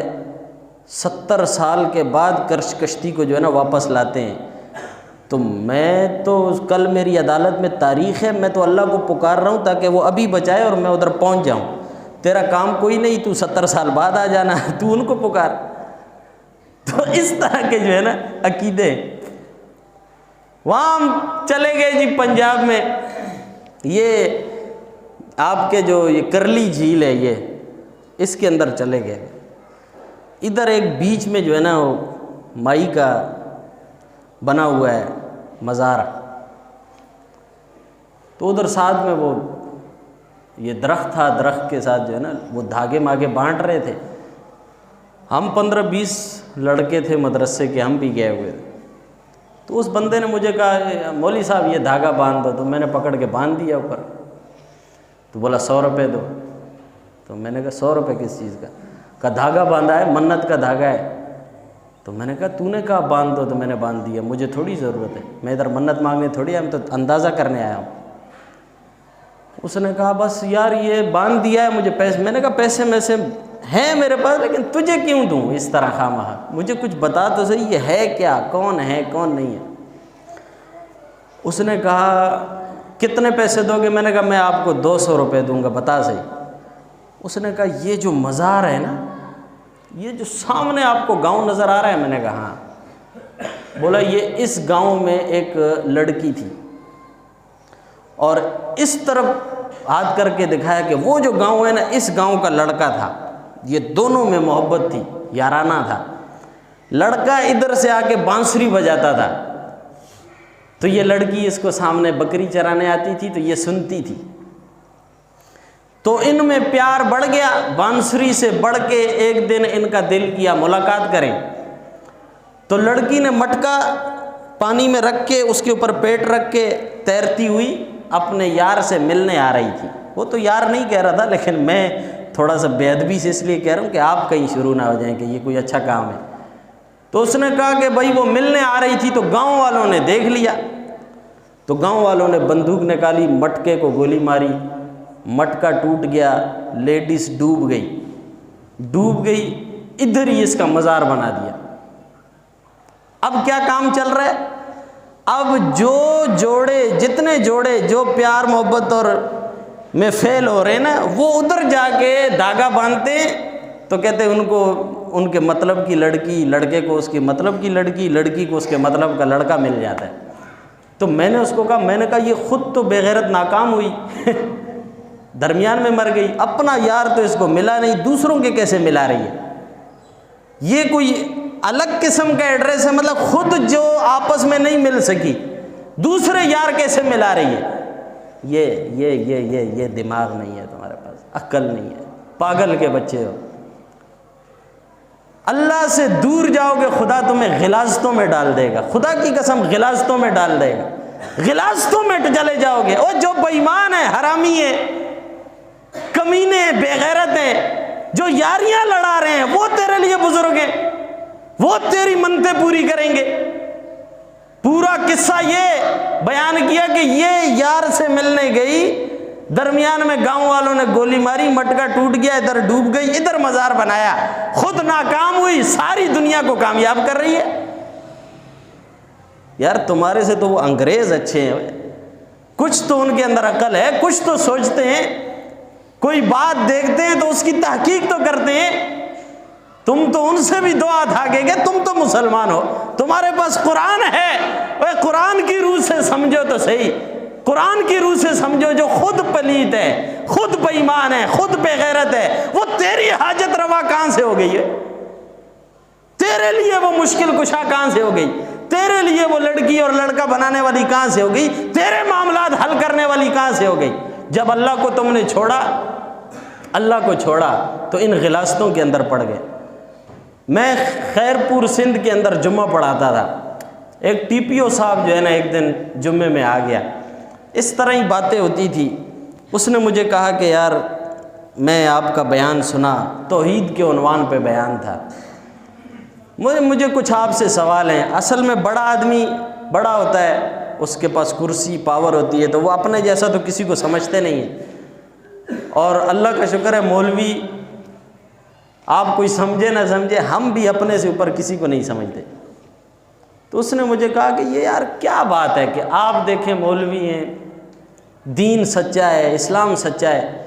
70 سال کے بعد کشتی کو جو ہے نا واپس لاتے ہیں، تو میں تو کل میری عدالت میں تاریخ ہے، میں تو اللہ کو پکار رہا ہوں تاکہ وہ ابھی بچائے اور میں ادھر پہنچ جاؤں، تیرا کام کوئی نہیں، تو 70 سال بعد آ جانا، تو ان کو پکار۔ تو اس طرح کے جو ہے نا عقیدے۔ وہاں ہم چلے گئے جی پنجاب میں، یہ آپ کے جو یہ کرلی جھیل ہے یہ اس کے اندر چلے گئے، ادھر ایک بیچ میں جو ہے نا وہ مائی کا بنا ہوا ہے مزار، تو ادھر ساتھ میں وہ یہ درخت تھا، درخت کے ساتھ جو ہے نا وہ دھاگے ماگے بانٹ رہے تھے، ہم 15-20 لڑکے تھے مدرسے کے، ہم بھی گئے ہوئے تھے، تو اس بندے نے مجھے کہا مولوی صاحب یہ دھاگا باندھ دو، تو میں نے پکڑ کے باندھ دیا اوپر. تو بولا 100 روپے دو. تو میں نے کہا 100 روپے کس چیز کا؟ کہا دھاگا باندھا ہے، منت کا دھاگا ہے. تو میں نے کہا تو نے کہا باندھ دو تو میں نے باندھ دیا، مجھے تھوڑی ضرورت ہے، میں ادھر منت مانگنے تھوڑی آیا ہوں، تو اندازہ کرنے آیا ہوں. اس نے کہا بس یار یہ باندھ دیا ہے مجھے پیسے. میں نے کہا پیسے میں سے ہیں میرے پاس، لیکن تجھے کیوں دوں اس طرح خواہ، مجھے کچھ بتا تو صحیح یہ ہے کیا، کون ہے کون نہیں ہے. اس نے کہا کتنے پیسے دو گے؟ میں نے کہا میں آپ کو 200 روپے دوں گا، بتا صحیح. اس نے کہا یہ جو مزار ہے نا، یہ جو سامنے آپ کو گاؤں نظر آ رہا ہے؟ میں نے کہا ہاں. بولا یہ اس گاؤں میں ایک لڑکی تھی، اور اس طرف ہاتھ کر کے دکھایا کہ وہ جو گاؤں ہے نا، اس گاؤں کا لڑکا تھا. یہ دونوں میں محبت تھی، یارانہ تھا. لڑکا ادھر سے آ کے بانسری بجاتا تھا، تو یہ لڑکی اس کو سامنے بکری چرانے آتی تھی تو یہ سنتی تھی. تو ان میں پیار بڑھ گیا، بانسری سے بڑھ کے ایک دن ان کا دل کیا ملاقات کریں. تو لڑکی نے مٹکا پانی میں رکھ کے اس کے اوپر پیٹ رکھ کے تیرتی ہوئی اپنے یار سے ملنے آ رہی تھی. وہ تو یار نہیں کہہ رہا تھا، لیکن میں تھوڑا سا بے ادبی سے اس لیے کہہ رہا ہوں کہ آپ کہیں شروع نہ ہو جائیں کہ یہ کوئی اچھا کام ہے. تو اس نے کہا کہ بھائی وہ ملنے آ رہی تھی، تو گاؤں والوں نے دیکھ لیا. تو گاؤں والوں نے بندوق نکالی، مٹکے کو گولی ماری، مٹکا ٹوٹ گیا، لیڈیز ڈوب گئی، ادھر ہی اس کا مزار بنا دیا. اب کیا کام چل رہا ہے؟ اب جتنے جوڑے جو پیار محبت اور میں فیل ہو رہے ہیں نا، وہ ادھر جا کے دھاگا باندھتے ہیں، تو کہتے ہیں ان کو ان کے مطلب کی لڑکی، لڑکے کو اس کے مطلب کی لڑکی، لڑکی کو اس کے مطلب کا لڑکا مل جاتا ہے. تو میں نے اس کو کہا، میں نے کہا یہ خود تو بے غیرت ناکام ہوئی درمیان میں مر گئی، اپنا یار تو اس کو ملا نہیں، دوسروں کے کیسے ملا رہی ہے؟ یہ کوئی الگ قسم کا ایڈریس ہے، مطلب خود جو آپس میں نہیں مل سکی دوسرے یار کیسے ملا رہی ہے؟ یہ دماغ نہیں ہے تمہارے پاس، عقل نہیں ہے، پاگل کے بچے ہو. اللہ سے دور جاؤ گے خدا تمہیں غلاظتوں میں ڈال دے گا، خدا کی قسم غلاظتوں میں ڈال دے گا، غلاظتوں میں چلے جاؤ گے. اور جو بے ایمان ہے، حرامی ہے، کمینے ہیں، بے غیرت ہیں، جو یاریاں لڑا رہے ہیں، وہ تیرے لیے بزرگ ہیں، وہ تیری منتیں پوری کریں گے. پورا قصہ یہ بیان کیا کہ یہ یار سے ملنے گئی، درمیان میں گاؤں والوں نے گولی ماری، مٹکا ٹوٹ گیا، ادھر ڈوب گئی، ادھر مزار بنایا، خود ناکام ہوئی، ساری دنیا کو کامیاب کر رہی ہے. یار تمہارے سے تو وہ انگریز اچھے ہیں، کچھ تو ان کے اندر عقل ہے، کچھ تو سوچتے ہیں، کوئی بات دیکھتے ہیں تو اس کی تحقیق تو کرتے ہیں. تم تو ان سے بھی دو ہاتھ آگے گئے، تم تو مسلمان ہو، تمہارے پاس قرآن ہے. وہ قرآن کی روح سے سمجھو تو صحیح، قرآن کی روح سے سمجھو. جو خود پلیت ہے، خود بے ایمان ہے، خود بے غیرت ہے، وہ تیری حاجت روا کہاں سے ہو گئی ہے؟ تیرے لیے وہ مشکل کشا کہاں سے ہو گئی؟ تیرے لیے وہ لڑکی اور لڑکا بنانے والی کہاں سے ہو گئی؟ تیرے معاملات حل کرنے والی کہاں سے ہو گئی؟ جب اللہ کو تم نے چھوڑا، اللہ کو چھوڑا تو ان غلاظتوں کے اندر پڑ گئے. میں خیرپور سندھ کے اندر جمعہ پڑھاتا تھا. ایک ٹی پی او صاحب جو ہے نا، ایک دن جمعے میں آ گیا، اس طرح ہی باتیں ہوتی تھی. اس نے مجھے کہا کہ یار میں آپ کا بیان سنا، توحید کے عنوان پہ بیان تھا، مجھے کچھ آپ سے سوال ہیں. اصل میں بڑا آدمی بڑا ہوتا ہے، اس کے پاس کرسی پاور ہوتی ہے، تو وہ اپنے جیسا تو کسی کو سمجھتے نہیں ہیں. اور اللہ کا شکر ہے مولوی، آپ کوئی سمجھے نہ سمجھے، ہم بھی اپنے سے اوپر کسی کو نہیں سمجھتے. تو اس نے مجھے کہا کہ یہ یار کیا بات ہے کہ آپ دیکھیں مولوی ہیں، دین سچا ہے، اسلام سچا ہے،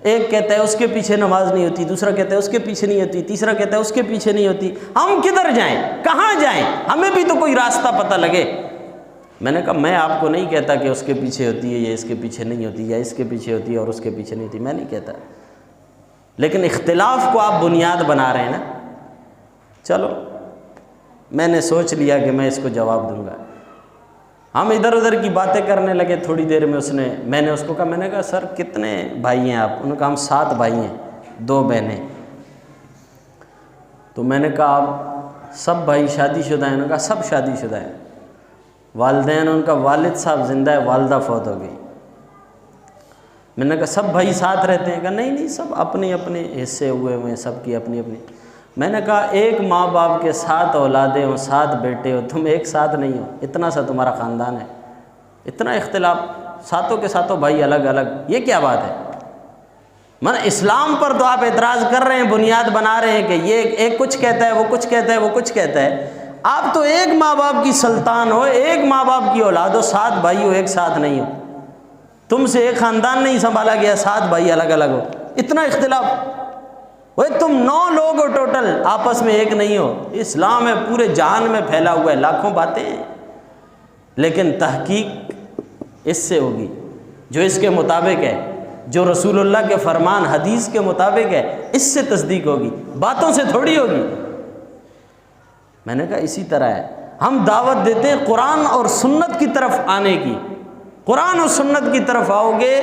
ایک کہتا ہے اس کے پیچھے نماز نہیں ہوتی، دوسرا کہتا ہے اس کے پیچھے نہیں ہوتی، تیسرا کہتا ہے اس کے پیچھے نہیں ہوتی، ہم کدھر جائیں، کہاں جائیں، ہمیں بھی تو کوئی راستہ پتہ لگے. میں نے کہا میں آپ کو نہیں کہتا کہ اس کے پیچھے ہوتی ہے یا اس کے پیچھے نہیں ہوتی، یا اس کے پیچھے ہوتی ہے اور اس کے پیچھے نہیں ہوتی، میں نہیں کہتا، لیکن اختلاف کو آپ بنیاد بنا رہے ہیں نا. چلو میں نے سوچ لیا کہ میں اس کو جواب دوں گا. ہم ادھر ادھر کی باتیں کرنے لگے. تھوڑی دیر میں میں نے اس کو کہا، میں نے کہا سر کتنے بھائی ہیں آپ؟ انہوں نے کہا ہم 7 بھائی ہیں، 2 بہنیں. تو میں نے کہا آپ سب بھائی شادی شدہ ہیں؟ انہوں نے کہا سب شادی شدہ ہیں. والدین، ان کا والد صاحب زندہ ہے، والدہ فوت ہو گئی۔ میں نے کہا سب بھائی ساتھ رہتے ہیں؟ کہا نہیں نہیں، سب اپنے اپنے حصے ہوئے ہیں، سب کی اپنی اپنی۔ میں نے کہا ایک ماں باپ کے 7 اولادیں ہوں، 7 بیٹے ہو، تم ایک ساتھ نہیں ہو، اتنا سا تمہارا خاندان ہے، اتنا اختلاف، ساتوں کے ساتوں بھائی الگ الگ، یہ کیا بات ہے؟ اسلام پر تو آپ اعتراض کر رہے ہیں، بنیاد بنا رہے ہیں کہ یہ ایک کچھ کہتا ہے، وہ کچھ کہتا ہے، وہ کچھ کہتا ہے۔ آپ تو ایک ماں باپ کی سلطان ہو، ایک ماں باپ کی اولاد ہو، 7 بھائی ہو، ایک ساتھ نہیں ہو، تم سے ایک خاندان نہیں سنبھالا گیا، 7 بھائی الگ الگ ہو، اتنا اختلاف، وہ تم 9 لوگ ہو ٹوٹل، آپس میں ایک نہیں ہو۔ اسلام ہے پورے جہان میں پھیلا ہوا ہے، لاکھوں باتیں ہیں، لیکن تحقیق اس سے ہوگی جو اس کے مطابق ہے، جو رسول اللہ کے فرمان حدیث کے مطابق ہے، اس سے تصدیق ہوگی، باتوں سے تھوڑی ہوگی۔ میں نے کہا اسی طرح ہے، ہم دعوت دیتے ہیں قرآن اور سنت کی طرف آنے کی، قرآن اور سنت کی طرف آؤ گے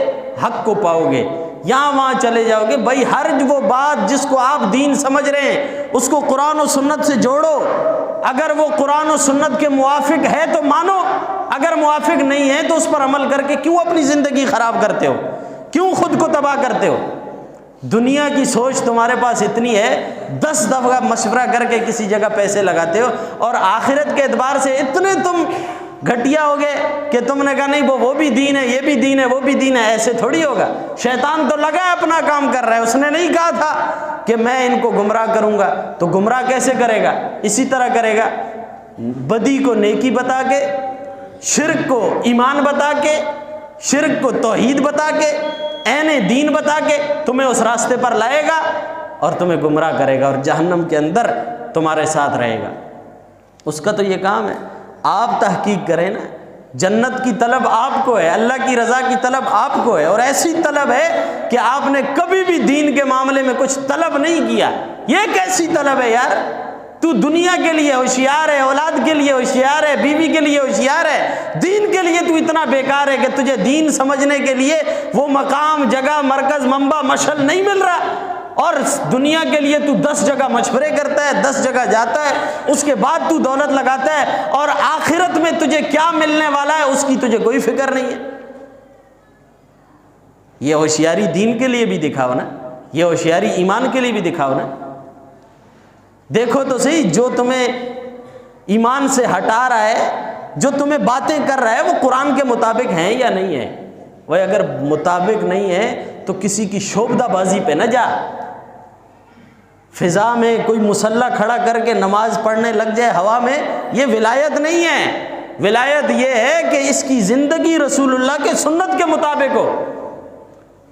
حق کو پاؤ گے، یہاں وہاں چلے جاؤ گے، بھائی ہر وہ بات جس کو آپ دین سمجھ رہے ہیں اس کو قرآن و سنت سے جوڑو، اگر وہ قرآن و سنت کے موافق ہے تو مانو، اگر موافق نہیں ہے تو اس پر عمل کر کے کیوں اپنی زندگی خراب کرتے ہو، کیوں خود کو تباہ کرتے ہو؟ دنیا کی سوچ تمہارے پاس اتنی ہے، 10 دفعہ مشورہ کر کے کسی جگہ پیسے لگاتے ہو، اور آخرت کے اعتبار سے اتنے تم گھٹیا ہو گئے کہ تم نے کہا نہیں وہ بھی دین ہے، یہ بھی دین ہے، وہ بھی دین ہے۔ ایسے تھوڑی ہوگا، شیطان تو لگا ہے اپنا کام کر رہا ہے، اس نے نہیں کہا تھا کہ میں ان کو گمراہ کروں گا، تو گمراہ کیسے کرے گا؟ اسی طرح کرے گا، بدی کو نیکی بتا کے، شرک کو ایمان بتا کے، شرک کو توحید بتا کے، عین دین بتا کے تمہیں اس راستے پر لائے گا اور تمہیں گمراہ کرے گا، اور جہنم کے اندر تمہارے ساتھ رہے گا۔ اس کا تو یہ کام ہے، آپ تحقیق کریں نا، جنت کی طلب آپ کو ہے، اللہ کی رضا کی طلب آپ کو ہے، اور ایسی طلب ہے کہ آپ نے کبھی بھی دین کے معاملے میں کچھ طلب نہیں کیا۔ یہ کیسی طلب ہے یار؟ تو دنیا کے لیے ہوشیار ہے، اولاد کے لیے ہوشیار ہے، بیوی کے لیے ہوشیار ہے، دین کے لیے تو اتنا بیکار ہے کہ تجھے دین سمجھنے کے لیے وہ مقام، جگہ، مرکز، منبع، مشعل نہیں مل رہا، اور دنیا کے لیے تو 10 جگہ مشورے کرتا ہے، 10 جگہ جاتا ہے، اس کے بعد تو دولت لگاتا ہے، اور آخرت میں تجھے کیا ملنے والا ہے اس کی تجھے کوئی فکر نہیں ہے۔ یہ ہوشیاری دین کے لیے بھی دکھاؤ نا، یہ ہوشیاری ایمان کے لیے بھی دکھاؤ نا۔ دیکھو تو صحیح، جو تمہیں ایمان سے ہٹا رہا ہے، جو تمہیں باتیں کر رہا ہے، وہ قرآن کے مطابق ہیں یا نہیں ہے؟ وہ اگر مطابق نہیں ہے تو کسی کی شوبدہ بازی پہ نہ جا، فضا میں کوئی مسلح کھڑا کر کے نماز پڑھنے لگ جائے ہوا میں، یہ ولایت نہیں ہے۔ ولایت یہ ہے کہ اس کی زندگی رسول اللہ کے سنت کے مطابق ہو۔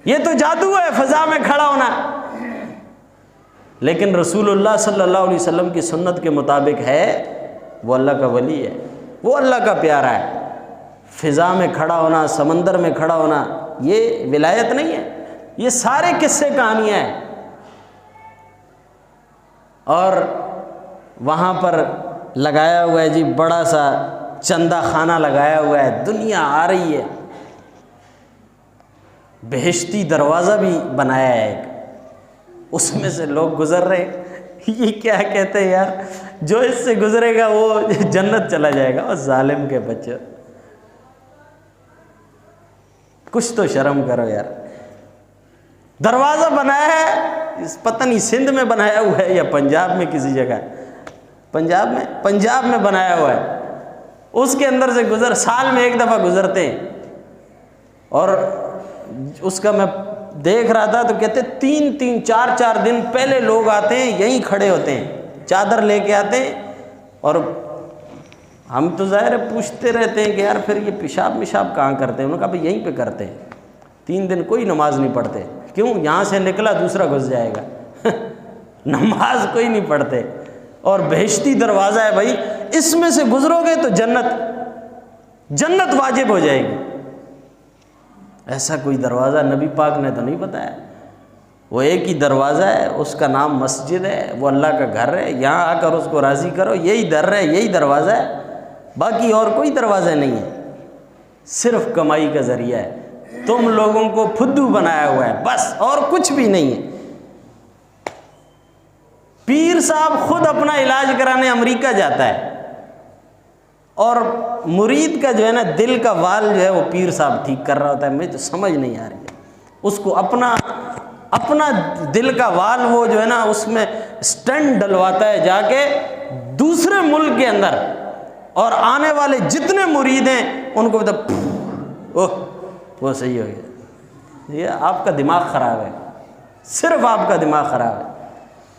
یہ تو جادو ہے فضا میں کھڑا ہونا، لیکن رسول اللہ صلی اللہ علیہ وسلم کی سنت کے مطابق ہے، وہ اللہ کا ولی ہے، وہ اللہ کا پیارا ہے۔ فضا میں کھڑا ہونا، سمندر میں کھڑا ہونا، یہ ولایت نہیں ہے، یہ سارے قصے کہانیاں ہیں۔ اور وہاں پر لگایا ہوا ہے جی بڑا سا چندہ خانہ لگایا ہوا ہے، دنیا آ رہی ہے، بہشتی دروازہ بھی بنایا ہے ایک، اس میں سے لوگ گزر رہے ہیں۔ یہ کیا کہتے ہیں یار، جو اس سے گزرے گا وہ جنت چلا جائے گا، اور ظالم کے بچے، کچھ تو شرم کرو یار۔ دروازہ بنایا ہے، پتہ نہیں سندھ میں بنایا ہوا ہے یا پنجاب میں کسی جگہ، پنجاب میں بنایا ہوا ہے، اس کے اندر سے گزر، سال میں ایک دفعہ گزرتے ہیں، اور اس کا میں دیکھ رہا تھا تو کہتے 3-3 4-4 دن پہلے لوگ آتے ہیں، یہیں کھڑے ہوتے ہیں، چادر لے کے آتے ہیں، اور ہم تو ظاہر ہے پوچھتے رہتے ہیں کہ یار پھر یہ پیشاب کہاں کرتے ہیں؟ انہوں نے کہا بھئی یہیں پہ کرتے ہیں، 3 دن کوئی نماز نہیں پڑھتے، کیوں؟ یہاں سے نکلا دوسرا گھس جائے گا، نماز کوئی نہیں پڑھتے، اور بہشتی دروازہ ہے بھائی، اس میں سے گزرو گے تو جنت واجب ہو جائے گی۔ ایسا کوئی دروازہ نبی پاک نے تو نہیں بتایا، وہ ایک ہی دروازہ ہے، اس کا نام مسجد ہے، وہ اللہ کا گھر ہے، یہاں آ کر اس کو راضی کرو، یہی در ہے، یہی دروازہ ہے، باقی اور کوئی دروازہ نہیں ہے، صرف کمائی کا ذریعہ ہے، تم لوگوں کو پھدو بنایا ہوا ہے بس، اور کچھ بھی نہیں ہے۔ پیر صاحب خود اپنا علاج کرانے امریکہ جاتا ہے، اور مرید کا جو ہے نا دل کا وال جو ہے وہ پیر صاحب ٹھیک کر رہا ہوتا ہے. مجھے تو سمجھ نہیں آ رہی ہے. اس کو اپنا دل کا وال وہ جو ہے نا اس میں سٹنٹ ڈلواتا ہے جا کے دوسرے ملک کے اندر, اور آنے والے جتنے مرید ہیں ان کو اوہ وہ صحیح ہو گیا. یہ آپ کا دماغ خراب ہے, صرف آپ کا دماغ خراب ہے.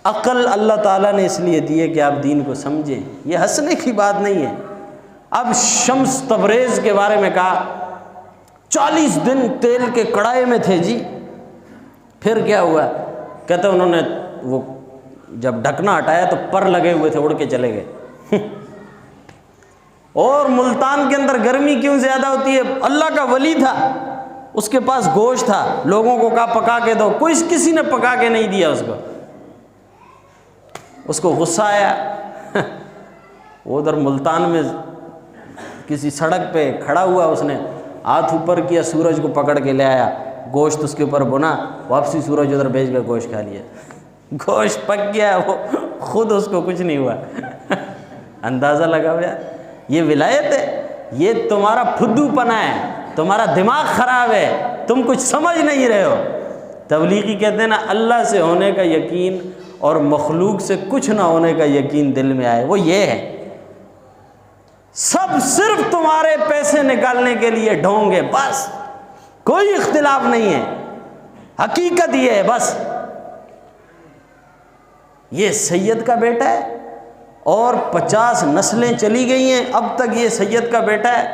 عقل اللہ تعالیٰ نے اس لیے دی ہے کہ آپ دین کو سمجھیں. یہ ہنسنے کی بات نہیں ہے. اب شمس تبریز کے بارے میں کہا 40 دن تیل کے کڑھائی میں تھے جی. پھر کیا ہوا؟ کہتے انہوں نے وہ جب ڈھکنا ہٹایا تو پر لگے ہوئے تھے, اڑ کے چلے گئے. اور ملتان کے اندر گرمی کیوں زیادہ ہوتی ہے؟ اللہ کا ولی تھا, اس کے پاس گوشت تھا, لوگوں کو کہا پکا کے دو, کسی نے پکا کے نہیں دیا اس کو غصہ آیا. ادھر ملتان میں کسی سڑک پہ کھڑا ہوا, اس نے ہاتھ اوپر کیا, سورج کو پکڑ کے لے آیا, گوشت اس کے اوپر بنا, واپسی سورج ادھر بھیج کر گوشت کھا لیا. گوشت پک گیا, وہ خود اس کو کچھ نہیں ہوا. اندازہ لگا ہوا, یہ ولایت ہے؟ یہ تمہارا پھدو پنا ہے, تمہارا دماغ خراب ہے, تم کچھ سمجھ نہیں رہے ہو. تبلیغی کہتے ہیں نا اللہ سے ہونے کا یقین اور مخلوق سے کچھ نہ ہونے کا یقین دل میں آئے, وہ یہ ہے. سب صرف تمہارے پیسے نکالنے کے لیے ڈھونگ ہے, بس کوئی اختلاف نہیں ہے, حقیقت یہ ہے بس. یہ سید کا بیٹا ہے اور 50 نسلیں چلی گئی ہیں, اب تک یہ سید کا بیٹا ہے.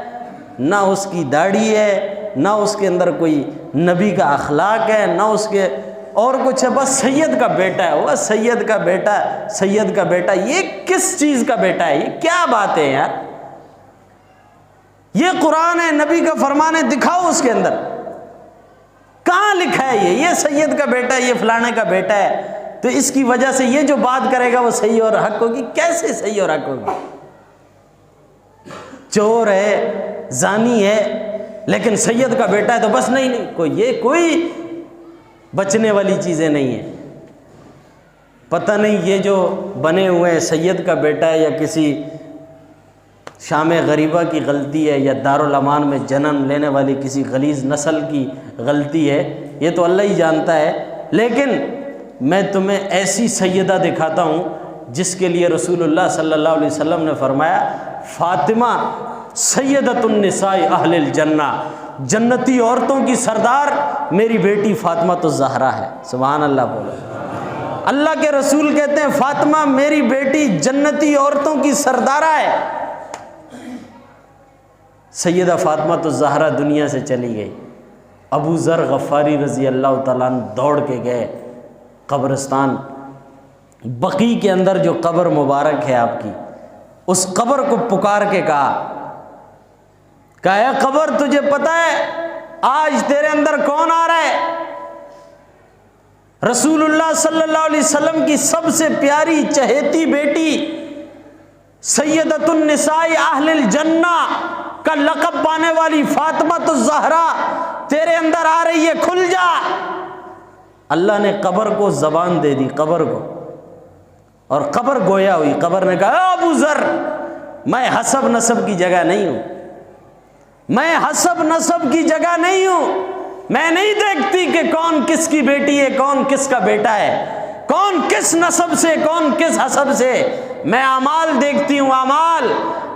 نہ اس کی داڑھی ہے, نہ اس کے اندر کوئی نبی کا اخلاق ہے, نہ اس کے اور کچھ ہے, بس سید کا بیٹا ہے. وہ سید کا بیٹا, سید کا بیٹا, یہ کس چیز کا بیٹا ہے؟ یہ کیا بات ہے یار؟ یہ قرآن ہے, نبی کا فرمان ہے, دکھاؤ اس کے اندر کہاں لکھا ہے یہ سید کا بیٹا ہے, یہ فلانے کا بیٹا ہے. تو اس کی وجہ سے یہ جو بات کرے گا وہ صحیح اور حق ہوگی. کیسے صحیح اور حق ہوگی؟ چور ہے, زانی ہے, لیکن سید کا بیٹا ہے تو بس نہیں, یہ کوئی بچنے والی چیزیں نہیں ہیں. پتہ نہیں یہ جو بنے ہوئے ہیں سید کا بیٹا ہے یا کسی شام غریبہ کی غلطی ہے یا دارالامان میں جنم لینے والی کسی غلیظ نسل کی غلطی ہے, یہ تو اللہ ہی جانتا ہے. لیکن میں تمہیں ایسی سیدہ دکھاتا ہوں جس کے لیے رسول اللہ صلی اللہ علیہ وسلم نے فرمایا فاطمہ سیدۃ النساء اہل الجنہ, جنتی عورتوں کی سردار میری بیٹی فاطمہ الزہرا ہے. سبحان اللہ بولو. اللہ کے رسول کہتے ہیں فاطمہ میری بیٹی جنتی عورتوں کی سردارہ ہے. سیدہ فاطمہ الزہرا دنیا سے چلی گئی. ابو ذر غفاری رضی اللہ تعالیٰ عنہ دوڑ کے گئے قبرستان بقیع کے اندر جو قبر مبارک ہے آپ کی, اس قبر کو پکار کے کہا اے قبر تجھے پتہ ہے آج تیرے اندر کون آ رہا ہے؟ رسول اللہ صلی اللہ علیہ وسلم کی سب سے پیاری چہیتی بیٹی سیدۃ النساء اہل الجنہ کا لقب پانے والی فاطمہ الزہرا تیرے اندر آ رہی ہے, کھل جا. اللہ نے قبر کو زبان دے دی, قبر کو, اور قبر گویا ہوئی. قبر نے کہا ابو ذر میں حسب نسب کی جگہ نہیں ہوں, میں حسب نسب کی جگہ نہیں ہوں, میں نہیں دیکھتی کہ کون کس کی بیٹی ہے, کون کس کا بیٹا ہے, کون کس نسب سے, کون کس حسب سے. میں اعمال دیکھتی ہوں, اعمال.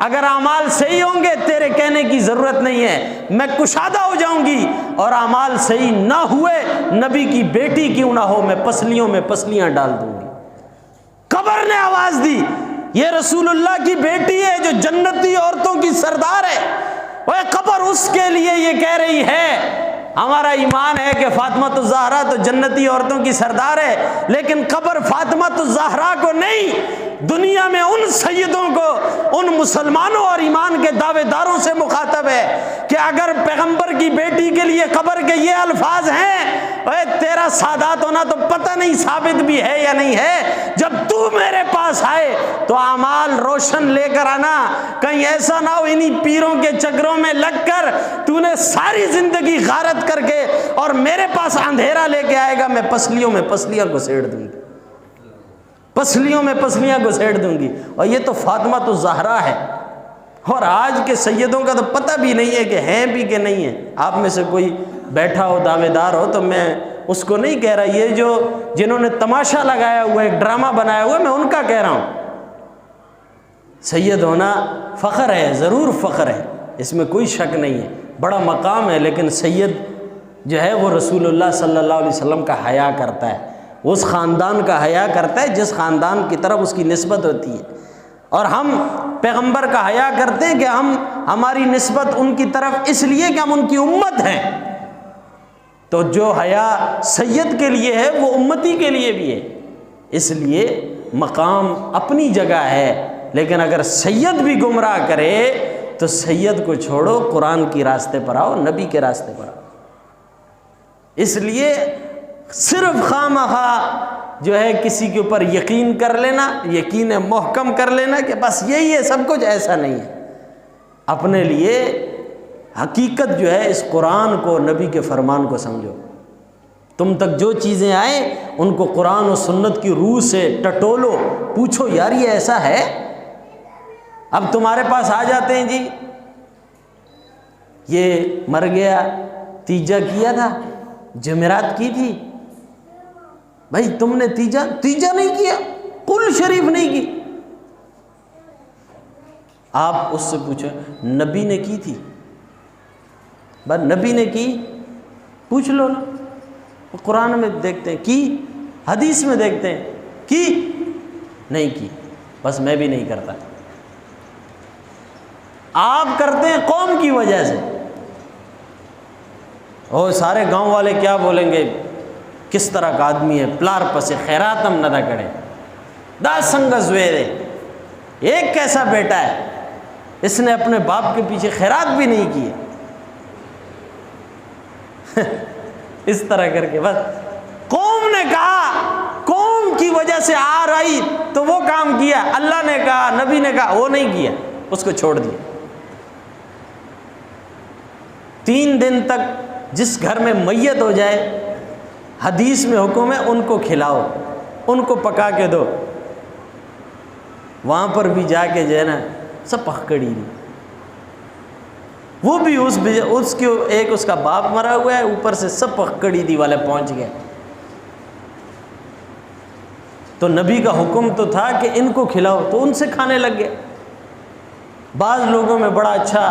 اگر اعمال صحیح ہوں گے تیرے کہنے کی ضرورت نہیں ہے, میں کشادہ ہو جاؤں گی. اور اعمال صحیح نہ ہوئے, نبی کی بیٹی کیوں نہ ہو, میں پسلیوں میں پسلیاں ڈال دوں گی. قبر نے آواز دی یہ رسول اللہ کی بیٹی ہے جو جنتی عورتوں کی سردار ہے. وہ قبر اس کے لیے یہ کہہ رہی ہے ہمارا ایمان ہے کہ فاطمہ الزہرا تو جنتی عورتوں کی سردار ہے, لیکن قبر فاطمہ الزہرا کو نہیں, دنیا میں ان سیدوں کو, ان مسلمانوں اور ایمان کے دعوے داروں سے مخاطب ہے کہ اگر پیغمبر کی بیٹی کے لیے قبر کے یہ الفاظ ہیں, اے تیرا سادات ہونا تو پتہ نہیں ثابت بھی ہے یا نہیں ہے. جب تو میرے پاس آئے تو اعمال روشن لے کر آنا, کہیں ایسا نہ ہو انہی پیروں کے چکروں میں لگ کر تو نے ساری زندگی غارت کر کے اور میرے پاس اندھیرا لے کے آئے گا. میں پسلیوں میں پسلیاں گھسیڑ دوں گی, پسلیوں میں پسلیاں گھسیڑ دوں گی. اور یہ تو فاطمہ الزہرا ہے, اور آج کے سیدوں کا تو پتہ بھی نہیں ہے کہ ہیں بھی کہ نہیں ہیں۔ آپ میں سے کوئی بیٹھا ہو دعوے دار ہو تو میں اس کو نہیں کہہ رہا، یہ جو جنہوں نے تماشا لگایا ہوا ہے، ایک ڈرامہ بنایا ہوا ہے، میں ان کا کہہ رہا ہوں۔ سید ہونا فخر ہے، ضرور فخر ہے، اس میں کوئی شک نہیں ہے، بڑا مقام ہے، لیکن سید جو ہے وہ رسول اللہ صلی اللہ علیہ وسلم کا حیا کرتا ہے، اس خاندان کا حیا کرتا ہے جس خاندان کی طرف اس کی نسبت ہوتی ہے۔ اور ہم پیغمبر کا حیا کرتے ہیں کہ ہماری نسبت ان کی طرف اس لیے کہ ہم ان کی امت ہیں، تو جو حیا سید کے لیے ہے وہ امتی کے لیے بھی ہے، اس لیے مقام اپنی جگہ ہے۔ لیکن اگر سید بھی گمراہ کرے تو سید کو چھوڑو، قرآن کی راستے پر آؤ، نبی کے راستے پر آؤ۔ اس لیے صرف خواہ جو ہے کسی کے اوپر یقین کر لینا، یقین محکم کر لینا کہ بس یہی ہے سب کچھ، ایسا نہیں ہے۔ اپنے لیے حقیقت جو ہے اس قرآن کو، نبی کے فرمان کو سمجھو۔ تم تک جو چیزیں آئیں ان کو قرآن و سنت کی روح سے ٹٹولو، پوچھو یار یہ ایسا ہے؟ اب تمہارے پاس آ جاتے ہیں جی یہ مر گیا، تیجا کیا تھا، جمعرات کی تھی، بھائی تم نے تیجا نہیں کیا، قل شریف نہیں کی۔ آپ اس سے پوچھیں نبی نے کی تھی، بس نبی نے کی، پوچھ لو نا، قرآن میں دیکھتے ہیں کی، حدیث میں دیکھتے ہیں کی، نہیں کی، بس میں بھی نہیں کرتا۔ آپ کرتے ہیں قوم کی وجہ سے، اور سارے گاؤں والے کیا بولیں گے، کس طرح کا آدمی ہے، پلار پسے خیراتم ندا کرے، دا سنگ زویرے، ایک کیسا بیٹا ہے، اس نے اپنے باپ کے پیچھے خیرات بھی نہیں کی، اس طرح کر کے بس قوم نے کہا، قوم کی وجہ سے آ رہی تو وہ کام کیا، اللہ نے کہا، نبی نے کہا، وہ نہیں کیا، اس کو چھوڑ دیا۔ 3 دن تک جس گھر میں میت ہو جائے، حدیث میں حکم ہے ان کو کھلاؤ، ان کو پکا کے دو، وہاں پر بھی جا کے جو ہے نا سب پکڑی نہیں، وہ بھی اس کے ایک اس کا باپ مرا ہوا ہے، اوپر سے سب پکڑی دی والے پہنچ گئے۔ تو نبی کا حکم تو تھا کہ ان کو کھلاؤ، تو ان سے کھانے لگ گئے۔ بعض لوگوں میں بڑا اچھا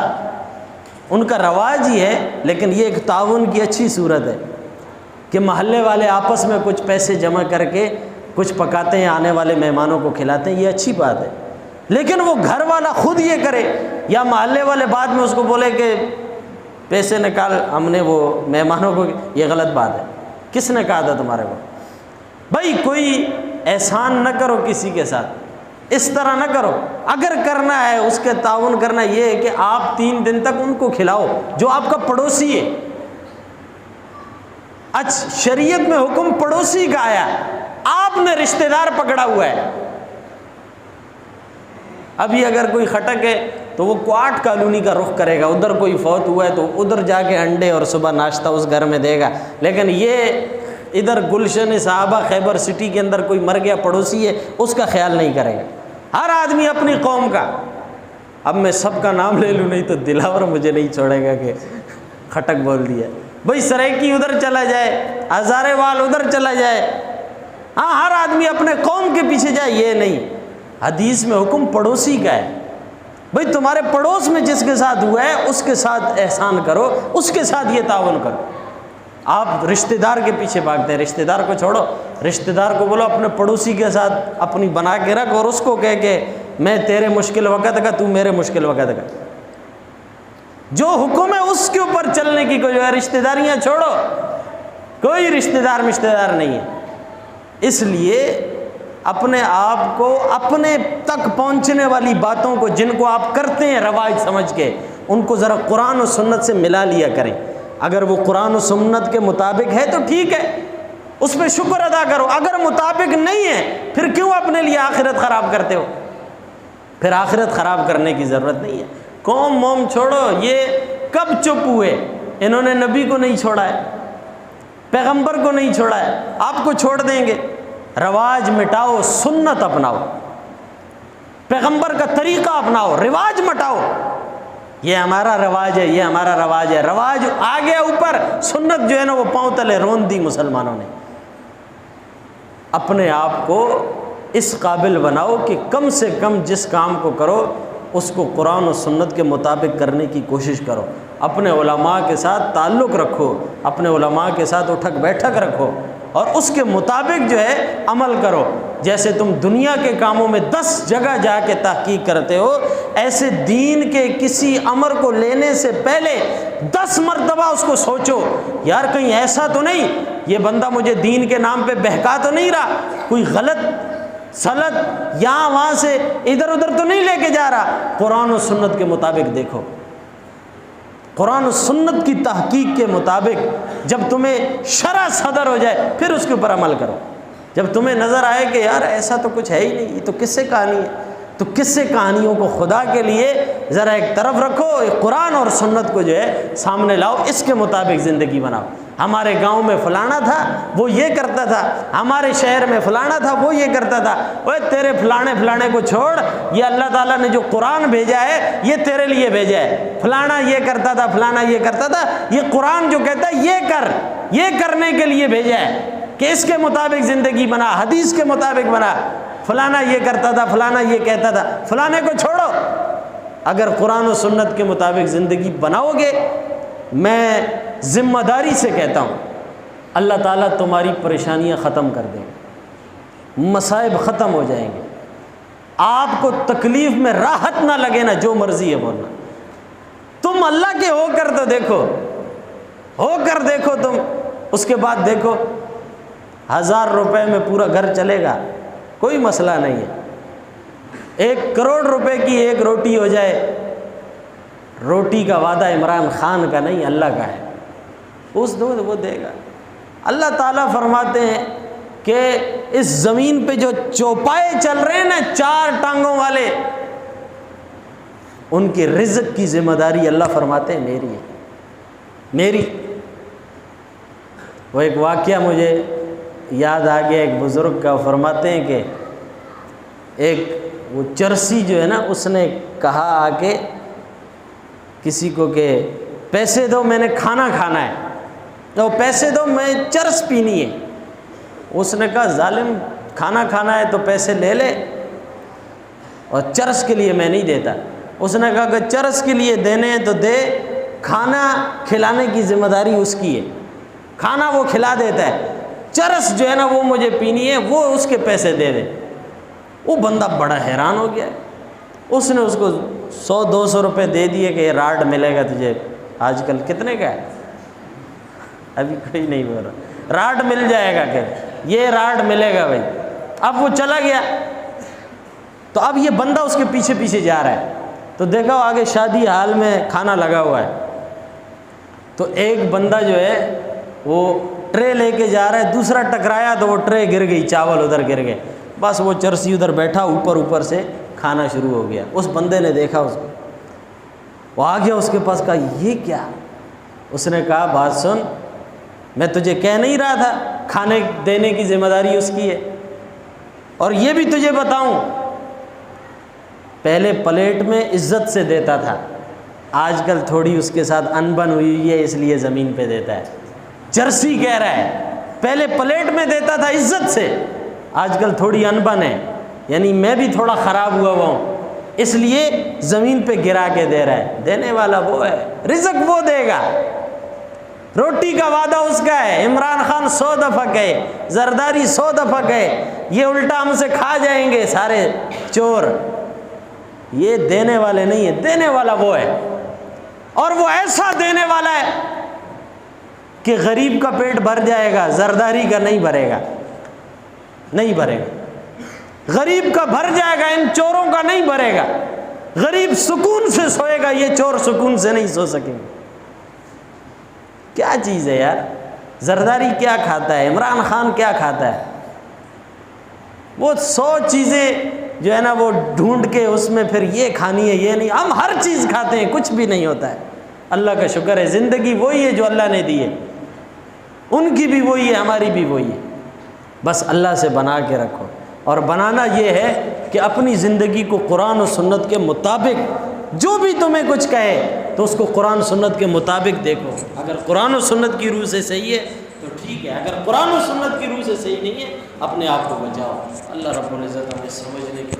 ان کا رواج ہی ہے، لیکن یہ ایک تعاون کی اچھی صورت ہے کہ محلے والے آپس میں کچھ پیسے جمع کر کے کچھ پکاتے ہیں، آنے والے مہمانوں کو کھلاتے ہیں، یہ اچھی بات ہے۔ لیکن وہ گھر والا خود یہ کرے یا محلے والے بعد میں اس کو بولے کہ پیسے نکال ہم نے وہ مہمانوں کو، یہ غلط بات ہے۔ کس نے کہا تھا تمہارے کو؟ بھائی کوئی احسان نہ کرو کسی کے ساتھ، اس طرح نہ کرو۔ اگر کرنا ہے اس کے تعاون کرنا، یہ ہے کہ آپ 3 دن تک ان کو کھلاؤ جو آپ کا پڑوسی ہے۔ اچھا شریعت میں حکم پڑوسی کا آیا، آپ نے رشتہ دار پکڑا ہوا ہے۔ ابھی اگر کوئی خٹک ہے تو وہ کوارٹ کالونی کا رخ کرے گا، ادھر کوئی فوت ہوا ہے تو ادھر جا کے انڈے اور صبح ناشتہ اس گھر میں دے گا، لیکن یہ ادھر گلشن صحابہ خیبر سٹی کے اندر کوئی مر گیا پڑوسی ہے، اس کا خیال نہیں کرے گا۔ ہر آدمی اپنی قوم کا۔ اب میں سب کا نام لے لوں نہیں تو دلاور مجھے نہیں چھوڑے گا کہ کھٹک بول دیا۔ بھائی سریکی ادھر چلا جائے، ہزارے وال ادھر چلا جائے، ہاں ہر آدمی اپنے قوم کے پیچھے جائے، یہ نہیں۔ حدیث میں حکم پڑوسی کا ہے۔ بھئی تمہارے پڑوس میں جس کے ساتھ ہوا ہے اس کے ساتھ احسان کرو، اس کے ساتھ یہ تعاون کرو۔ آپ رشتہ دار کے پیچھے بھاگتے ہیں، رشتہ دار کو چھوڑو، رشتہ دار کو بولو اپنے پڑوسی کے ساتھ اپنی بنا کے رکھ، اور اس کو کہہ کہ میں تیرے مشکل وقت کا، تو میرے مشکل وقت کا۔ جو حکم ہے اس کے اوپر چلنے کی کوئی رشتہ داریاں چھوڑو، کوئی رشتہ دار نہیں ہے۔ اس لیے اپنے آپ کو اپنے تک پہنچنے والی باتوں کو جن کو آپ کرتے ہیں رواج سمجھ کے، ان کو ذرا قرآن و سنت سے ملا لیا کریں۔ اگر وہ قرآن و سنت کے مطابق ہے تو ٹھیک ہے، اس پہ شکر ادا کرو۔ اگر مطابق نہیں ہے پھر کیوں اپنے لیے آخرت خراب کرتے ہو؟ پھر آخرت خراب کرنے کی ضرورت نہیں ہے۔ قوم موم چھوڑو، یہ کب چپ ہوئے؟ انہوں نے نبی کو نہیں چھوڑا ہے، پیغمبر کو نہیں چھوڑا ہے، آپ کو چھوڑ دیں گے؟ رواج مٹاؤ، سنت اپناؤ۔ پیغمبر کا طریقہ اپناؤ، رواج مٹاؤ۔ یہ ہمارا رواج ہے، یہ ہمارا رواج ہے، رواج آ گیا اوپر، سنت جو ہے نا وہ پاؤں تلے رون دی مسلمانوں نے۔ اپنے آپ کو اس قابل بناؤ کہ کم سے کم جس کام کو کرو اس کو قرآن و سنت کے مطابق کرنے کی کوشش کرو، اپنے علماء کے ساتھ تعلق رکھو، اپنے علماء کے ساتھ اٹھک بیٹھک رکھو اور اس کے مطابق جو ہے عمل کرو۔ جیسے تم دنیا کے کاموں میں 10 جگہ جا کے تحقیق کرتے ہو، ایسے دین کے کسی امر کو لینے سے پہلے 10 مرتبہ اس کو سوچو، یار کہیں ایسا تو نہیں یہ بندہ مجھے دین کے نام پہ بہکا تو نہیں رہا، کوئی غلط سلط یہاں وہاں سے ادھر ادھر تو نہیں لے کے جا رہا۔ قرآن و سنت کے مطابق دیکھو، قرآن و سنت کی تحقیق کے مطابق جب تمہیں شرح صدر ہو جائے پھر اس کے اوپر عمل کرو۔ جب تمہیں نظر آئے کہ یار ایسا تو کچھ ہے ہی نہیں، یہ تو قصے کہانی ہے، تو قصے کہانیوں کو خدا کے لیے ذرا ایک طرف رکھو، قرآن اور سنت کو جو ہے سامنے لاؤ، اس کے مطابق زندگی بناؤ۔ ہمارے گاؤں میں فلانا تھا وہ یہ کرتا تھا، ہمارے شہر میں فلانا تھا وہ یہ کرتا تھا، اوے تیرے فلانے کو چھوڑ، یہ اللہ تعالیٰ نے جو قرآن بھیجا ہے یہ تیرے لیے بھیجا ہے۔ فلانا یہ کرتا تھا، فلانا یہ کرتا تھا، یہ قرآن جو کہتا ہے یہ کر، یہ کرنے کے لیے بھیجا ہے کہ اس کے مطابق زندگی بنا، حدیث کے مطابق بنا۔ فلانا یہ کرتا تھا، فلانا یہ کہتا تھا، فلانے کو چھوڑو۔ اگر قرآن و سنت کے مطابق زندگی بناؤ گے، میں ذمہ داری سے کہتا ہوں اللہ تعالیٰ تمہاری پریشانیاں ختم کر دیں گے، مصائب ختم ہو جائیں گے، آپ کو تکلیف میں راحت نہ لگے نا، جو مرضی ہے بولنا۔ تم اللہ کے ہو کر تو دیکھو، ہو کر دیکھو تم، اس کے بعد دیکھو 1000 روپے میں پورا گھر چلے گا، کوئی مسئلہ نہیں ہے۔ 1 کروڑ روپے کی ایک روٹی ہو جائے، روٹی کا وعدہ عمران خان کا نہیں اللہ کا ہے، اس دو وہ دے گا۔ اللہ تعالیٰ فرماتے ہیں کہ اس زمین پہ جو چوپائے چل رہے ہیں نا 4 ٹانگوں والے، ان کے رزق کی ذمہ داری اللہ فرماتے ہیں میری ہے، میری۔ وہ ایک واقعہ مجھے یاد آ گیا ایک بزرگ کا، فرماتے ہیں کہ ایک وہ چرسی جو ہے نا اس نے کہا آ کے کسی کو کہ پیسے دو میں نے کھانا کھانا ہے، تو پیسے دو میں چرس پینی ہے۔ اس نے کہا ظالم کھانا کھانا ہے تو پیسے لے لے اور چرس کے لیے میں نہیں دیتا۔ اس نے کہا کہ چرس کے لیے دینے ہیں تو دے، کھانا کھلانے کی ذمہ داری اس کی ہے، کھانا وہ کھلا دیتا ہے، چرس جو ہے نا وہ مجھے پینی ہے، وہ اس کے پیسے دے دے۔ وہ بندہ بڑا حیران ہو گیا، اس نے اس کو 100-200 روپے دے دیے کہ یہ راڈ ملے گا تجھے، آج کل کتنے کا ہے ابھی کوئی نہیں بول رہا، راڈ مل جائے گا کہ یہ راڈ ملے گا بھائی۔ اب وہ چلا گیا، تو اب یہ بندہ اس کے پیچھے پیچھے جا رہا ہے، تو دیکھا آگے شادی حال میں کھانا لگا ہوا ہے، تو ایک بندہ جو ہے وہ ٹرے لے کے جا رہا ہے، دوسرا ٹکرایا تو وہ ٹرے گر گئی، چاول ادھر گر گئے، بس وہ چرسی ادھر بیٹھا، اوپر سے کھانا شروع ہو گیا۔ اس بندے نے دیکھا اس کو، وہ آ گیا اس کے پاس، کہا یہ کیا؟ اس نے کہا بات سن، میں تجھے کہہ نہیں رہا تھا کھانے دینے کی ذمہ داری اس کی ہے، اور یہ بھی تجھے بتاؤں پہلے پلیٹ میں عزت سے دیتا تھا، آج کل تھوڑی اس کے ساتھ انبن ہوئی ہے اس لیے زمین پہ دیتا ہے۔ چرسی کہہ رہا ہے پہلے پلیٹ میں دیتا تھا عزت سے، آج کل تھوڑی انبن ہے، یعنی میں بھی تھوڑا خراب ہوا ہوں اس لیے زمین پہ گرا کے دے رہا ہے۔ دینے والا وہ ہے، رزق وہ دے گا، روٹی کا وعدہ اس کا ہے۔ عمران خان 100 دفعہ کہے، زرداری 100 دفعہ کہے، یہ الٹا ہم سے کھا جائیں گے سارے چور، یہ دینے والے نہیں ہے، دینے والا وہ ہے، اور وہ ایسا دینے والا ہے کہ غریب کا پیٹ بھر جائے گا، زرداری کا نہیں بھرے گا، نہیں بھرے گا، غریب کا بھر جائے گا، ان چوروں کا نہیں بھرے گا۔ غریب سکون سے سوئے گا، یہ چور سکون سے نہیں سو سکیں گے۔ کیا چیز ہے یار، زرداری کیا کھاتا ہے، عمران خان کیا کھاتا ہے، وہ 100 چیزیں جو ہے نا وہ ڈھونڈ کے اس میں پھر یہ کھانی ہے یہ نہیں، ہم ہر چیز کھاتے ہیں، کچھ بھی نہیں ہوتا ہے۔ اللہ کا شکر ہے، زندگی وہی ہے جو اللہ نے دی ہے، ان کی بھی وہی ہے، ہماری بھی وہی ہے، بس اللہ سے بنا کے رکھو۔ اور بنانا یہ ہے کہ اپنی زندگی کو قرآن و سنت کے مطابق، جو بھی تمہیں کچھ کہے تو اس کو قرآن سنت کے مطابق دیکھو۔ اگر قرآن و سنت کی روح سے صحیح ہے تو ٹھیک ہے، اگر قرآن و سنت کی روح سے صحیح نہیں ہے اپنے آپ کو بچاؤ۔ اللہ رب العزت ہمیں سمجھنے کی